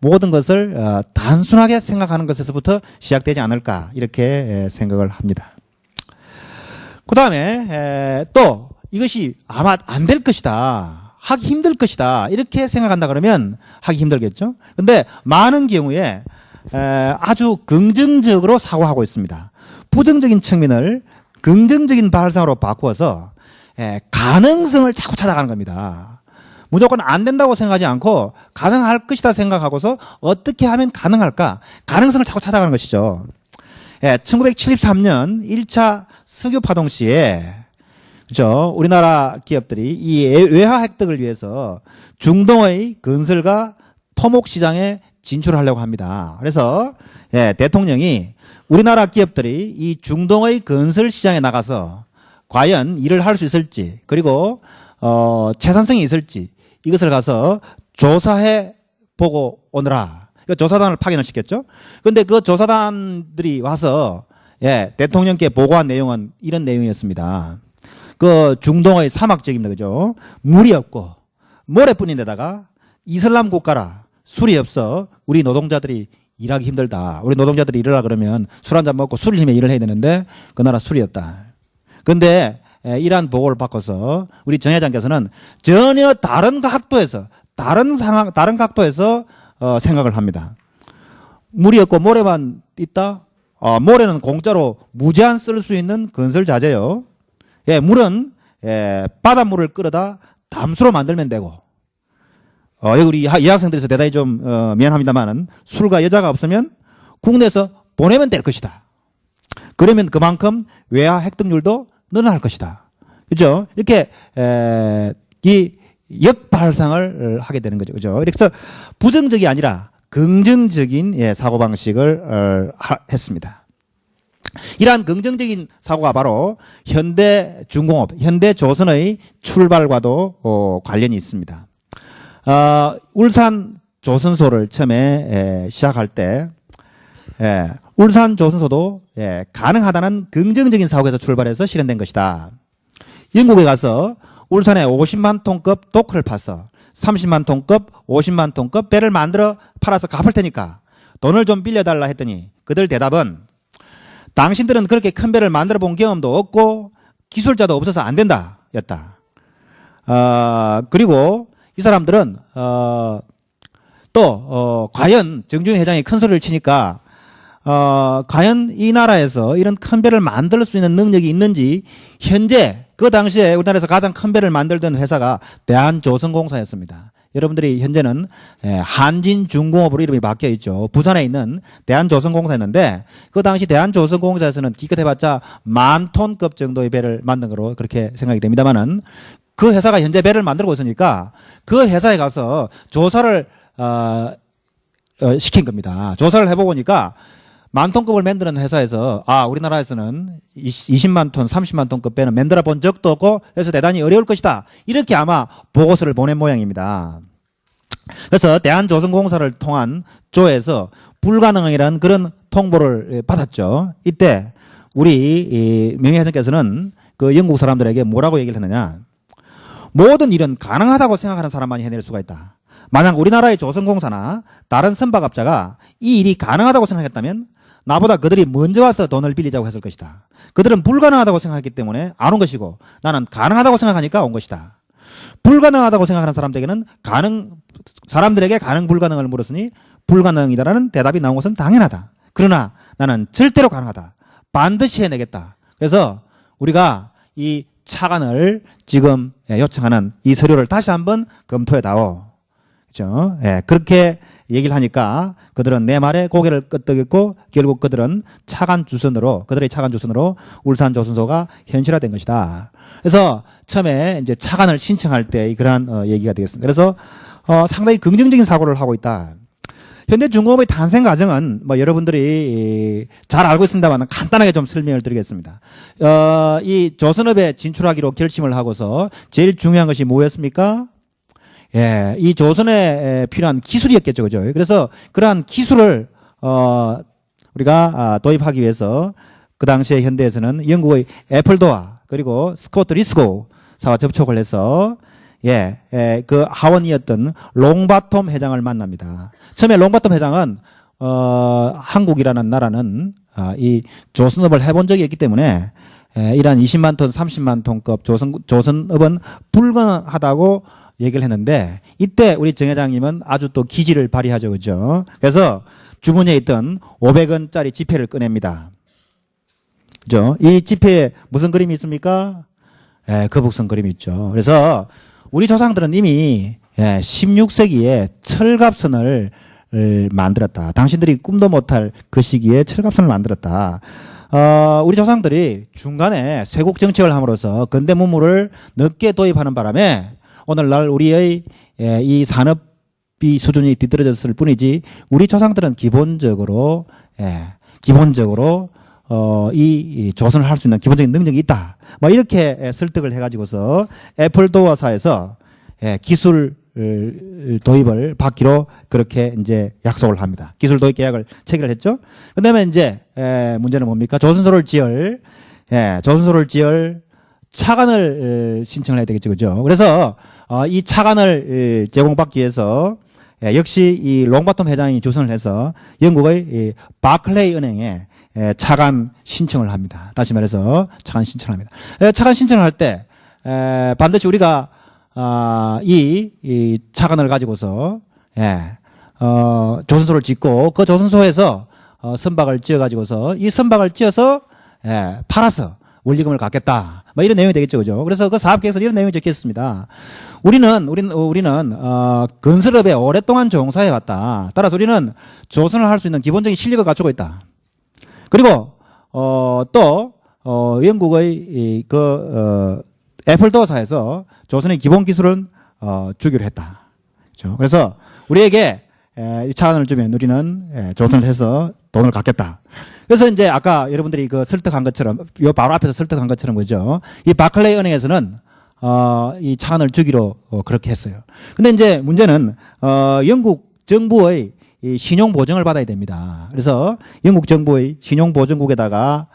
Speaker 1: 모든 것을 단순하게 생각하는 것에서부터 시작되지 않을까 이렇게 생각을 합니다. 그 다음에 또 이것이 아마 안 될 것이다. 하기 힘들 것이다. 이렇게 생각한다 그러면 하기 힘들겠죠. 그런데 많은 경우에 아주 긍정적으로 사고하고 있습니다. 부정적인 측면을 긍정적인 발상으로 바꾸어서 가능성을 자꾸 찾아가는 겁니다. 무조건 안 된다고 생각하지 않고 가능할 것이다 생각하고서 어떻게 하면 가능할까? 가능성을 자꾸 찾아가는 것이죠. 1973년 1차 석유파동 시에 그렇죠. 우리나라 기업들이 이 외화 획득을 위해서 중동의 건설과 토목 시장에 진출하려고 합니다. 그래서 예, 대통령이 우리나라 기업들이 이 중동의 건설 시장에 나가서 과연 일을 할 수 있을지, 그리고 채산성이 있을지 이것을 가서 조사해 보고 오너라. 조사단을 파견을 시켰죠. 그런데 그 조사단들이 와서 예, 대통령께 보고한 내용은 이런 내용이었습니다. 그 중동의 사막지입니다. 그죠? 물이 없고 모래뿐인 데다가 이슬람 국가라, 술이 없어 우리 노동자들이 일하기 힘들다. 우리 노동자들이 일하라 그러면 술 한잔 먹고 술을 힘에 일을 해야 되는데 그 나라 술이 없다. 그런데 이러한 보고를 받고서 우리 정 회장께서는 전혀 다른 각도에서 다른 상황, 다른 각도에서 생각을 합니다. 물이 없고 모래만 있다? 모래는 공짜로 무제한 쓸 수 있는 건설 자재요. 예, 물은 바닷물을 끌어다 담수로 만들면 되고, 여기 우리 여학생들에서 대단히 좀 미안합니다만은 술과 여자가 없으면 국내에서 보내면 될 것이다. 그러면 그만큼 외화 획득률도 늘어날 것이다. 그죠? 이렇게 이 역발상을 하게 되는 거죠. 그죠? 그래서 부정적이 아니라 긍정적인 사고방식을 했습니다. 이러한 긍정적인 사고가 바로 현대중공업, 현대조선의 출발과도 관련이 있습니다. 울산 조선소를 처음에 시작할 때 울산 조선소도 가능하다는 긍정적인 사고에서 출발해서 실현된 것이다. 영국에 가서 울산에 50만 톤급 도크를 파서 30만 톤급, 50만 톤급 배를 만들어 팔아서 갚을 테니까 돈을 좀 빌려달라 했더니 그들 대답은 당신들은 그렇게 큰 배를 만들어 본 경험도 없고 기술자도 없어서 안 된다 였다. 그리고 이 사람들은 또 과연 정주영 회장이 큰 소리를 치니까 과연 이 나라에서 이런 큰 배를 만들 수 있는 능력이 있는지, 현재 그 당시에 우리나라에서 가장 큰 배를 만들던 회사가 대한조선공사였습니다. 여러분들이 현재는 한진중공업으로 이름이 바뀌어 있죠. 부산에 있는 대한조선공사였는데 그 당시 대한조선공사에서는 기껏 해봤자 10,000톤급 정도의 배를 만든 거로 그렇게 생각이 됩니다만은 그 회사가 현재 배를 만들고 있으니까 그 회사에 가서 조사를 시킨 겁니다. 조사를 해보고 보니까 10,000톤급을 만드는 회사에서 우리나라에서는 20만 톤, 30만 톤급 배는 만들어 본 적도 없고 그래서 대단히 어려울 것이다. 이렇게 아마 보고서를 보낸 모양입니다. 그래서 대한조선공사를 통한 조에서 불가능이라는 그런 통보를 받았죠. 이때 우리 명예회장께서는 그 영국 사람들에게 뭐라고 얘기를 했느냐. 모든 일은 가능하다고 생각하는 사람만이 해낼 수가 있다. 만약 우리나라의 조선공사나 다른 선박업자가 이 일이 가능하다고 생각했다면 나보다 그들이 먼저 와서 돈을 빌리자고 했을 것이다. 그들은 불가능하다고 생각했기 때문에 안 온 것이고 나는 가능하다고 생각하니까 온 것이다. 불가능하다고 생각하는 사람들에게는 사람들에게 가능 불가능을 물었으니 불가능이다라는 대답이 나온 것은 당연하다. 그러나 나는 절대로 가능하다. 반드시 해내겠다. 그래서 우리가 이 차관을 지금 요청하는 이 서류를 다시 한번 검토해다오. 그죠? 그렇게 얘기를 하니까 그들은 내 말에 고개를 끄덕였고 결국 그들은 그들의 차관 주선으로 울산 조선소가 현실화된 것이다. 그래서 처음에 이제 차관을 신청할 때 그러한 얘기가 되겠습니다. 그래서 상당히 긍정적인 사고를 하고 있다. 현대중공업의 탄생 과정은 뭐 여러분들이 잘 알고 있습니다만 간단하게 좀 설명을 드리겠습니다. 이 조선업에 진출하기로 결심을 하고서 제일 중요한 것이 뭐였습니까? 이 조선에 필요한 기술이었겠죠. 그죠? 그래서 그러한 기술을 우리가 도입하기 위해서 그 당시에 현대에서는 영국의 애플도어 그리고 스코트 리스고사와 접촉을 해서 그 하원이었던 롱바톰 회장을 만납니다. 처음에 롱바톰 회장은 한국이라는 나라는 이 조선업을 해본 적이 있기 때문에 이러한 20만 톤, 30만 톤급 조선업은 불가능하다고 얘기를 했는데 이때 우리 정 회장님은 아주 또 기지를 발휘하죠. 그죠? 그래서 주머니에 있던 500원짜리 지폐를 꺼냅니다. 그죠? 이 지폐에 무슨 그림이 있습니까? 거북선 그림이 있죠. 그래서 우리 조상들은 이미 16세기에 철갑선을 만들었다. 당신들이 꿈도 못할 그 시기에 철갑선을 만들었다. 우리 조상들이 중간에 쇄국 정책을 함으로써 근대 문물을 늦게 도입하는 바람에 오늘날 우리의 이 산업비 수준이 뒤떨어졌을 뿐이지 우리 조상들은 기본적으로 이 조선을 할 수 있는 기본적인 능력이 있다. 뭐 이렇게 설득을 해가지고서 애플도어사에서 기술 도입을 받기로 그렇게 이제 약속을 합니다. 기술 도입 계약을 체결을 했죠. 그다음에 이제 문제는 뭡니까? 조선소를 지을 차관을 신청을 해야 되겠죠, 그죠? 그래서 이 차관을 제공받기 위해서 역시 이 롱바텀 회장이 주선을 해서 영국의 이 바클레이 은행에 차관 신청을 합니다. 다시 말해서 차관 신청을 합니다. 차관 신청을 할 때 반드시 우리가 이 차관을 가지고서 조선소를 짓고 그 조선소에서 선박을 지어 가지고서 이 선박을 지어서 팔아서 원리금을 갚겠다. 뭐 이런 내용이 되겠죠, 그죠? 그래서 그 사업계획서에 이런 내용이 적혀 있습니다. 우리는 건설업에 오랫동안 종사해 왔다. 따라서 우리는 조선을 할 수 있는 기본적인 실력을 갖추고 있다. 그리고 또 영국의 애플도어사에서 조선의 기본 기술은 주기로 했다. 그렇죠? 그래서 우리에게 이 차관을 주면 우리는 조선을 해서 돈을 갚겠다. 그래서 이제 아까 여러분들이 그 설득한 것처럼 요 바로 앞에서 설득한 것처럼 그죠? 이 바클레이 은행에서는 이 차관을 주기로 그렇게 했어요. 근데 이제 문제는 영국 정부의 이 신용 보증을 받아야 됩니다. 그래서 영국 정부의 신용 보증국에다가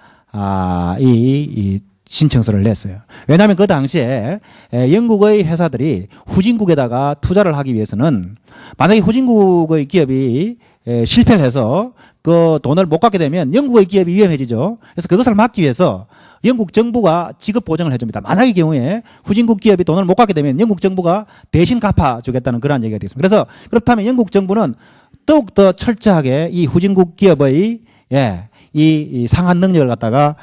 Speaker 1: 이 신청서를 냈어요. 왜냐하면 그 당시에 영국의 회사들이 후진국에다가 투자를 하기 위해서는 만약에 후진국의 기업이 실패를 해서 그 돈을 못 갚게 되면 영국의 기업이 위험해지죠. 그래서 그것을 막기 위해서 영국 정부가 지급 보증을 해줍니다. 만약의 경우에 후진국 기업이 돈을 못 갚게 되면 영국 정부가 대신 갚아주겠다는 그런 얘기가 되겠습니다. 그래서 그렇다면 영국 정부는 더욱더 철저하게 이 후진국 기업의 이 상한 능력을 갖다가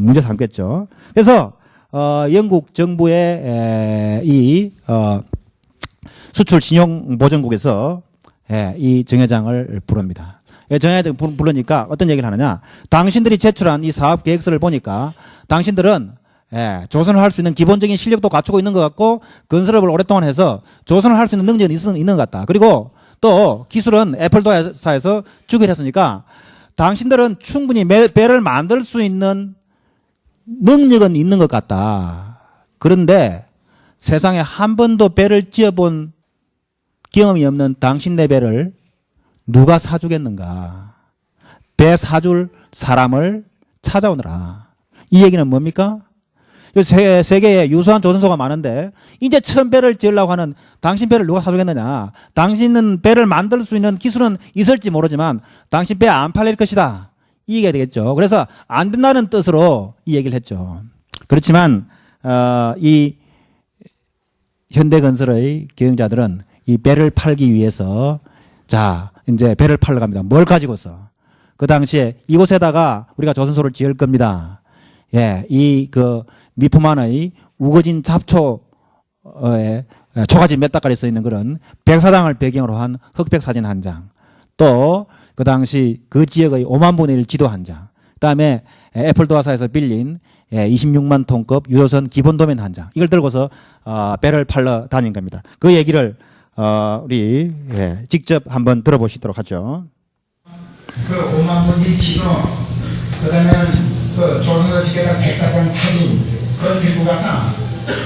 Speaker 1: 문제 삼겠죠. 그래서 영국 정부의 이 수출 신용 보증국에서 이 정 회장을 부릅니다. 정 회장 부르니까 어떤 얘기를 하느냐? 당신들이 제출한 이 사업 계획서를 보니까 당신들은 조선을 할 수 있는 기본적인 실력도 갖추고 있는 것 같고 건설업을 오랫동안 해서 조선을 할 수 있는 능력이 있는 것 같다. 그리고 또 기술은 애플도어사에서 주기로 했으니까 당신들은 충분히 배를 만들 수 있는 능력은 있는 것 같다. 그런데 세상에 한 번도 배를 지어본 경험이 없는 당신네 배를 누가 사주겠는가? 배 사줄 사람을 찾아오너라. 이 얘기는 뭡니까? 세계에 유수한 조선소가 많은데 이제 처음 배를 지으려고 하는 당신 배를 누가 사주겠느냐? 당신은 배를 만들 수 있는 기술은 있을지 모르지만 당신 배 안 팔릴 것이다. 이 얘기가 되겠죠. 그래서 안 된다는 뜻으로 이 얘기를 했죠. 그렇지만 이 현대건설의 경영자들은 이 배를 팔기 위해서 자 이제 배를 팔러 갑니다. 뭘 가지고서? 그 당시에 이곳에다가 우리가 조선소를 지을 겁니다. 이 그 미품 안의 우거진 잡초에 초가지 몇 다까지 써 있는 그런 백사장을 배경으로 한 흑백 사진 한 장, 또 그 당시 그 지역의 5만 분의 1 지도 한 장, 그다음에 애플도어사에서 빌린 26만 톤급 유조선 기본 도면 한 장, 이걸 들고서 배를 팔러 다닌 겁니다. 그 얘기를 우리 직접 한번 들어보시도록 하죠.
Speaker 2: 그 5만 분의 지도, 그다음에 그 조선소 지켜다 백사장 사진, 그걸 들고 가서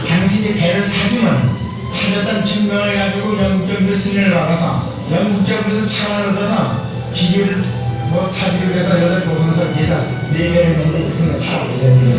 Speaker 2: 당신이 배를 사줬다는 증명을 가지고 영국정부 승인을 받아서 영국정부에서 차관을 얻어서 기계를 사주기 위해서 여자 조선소 기사 4배를 냈는데 그거 사야 되는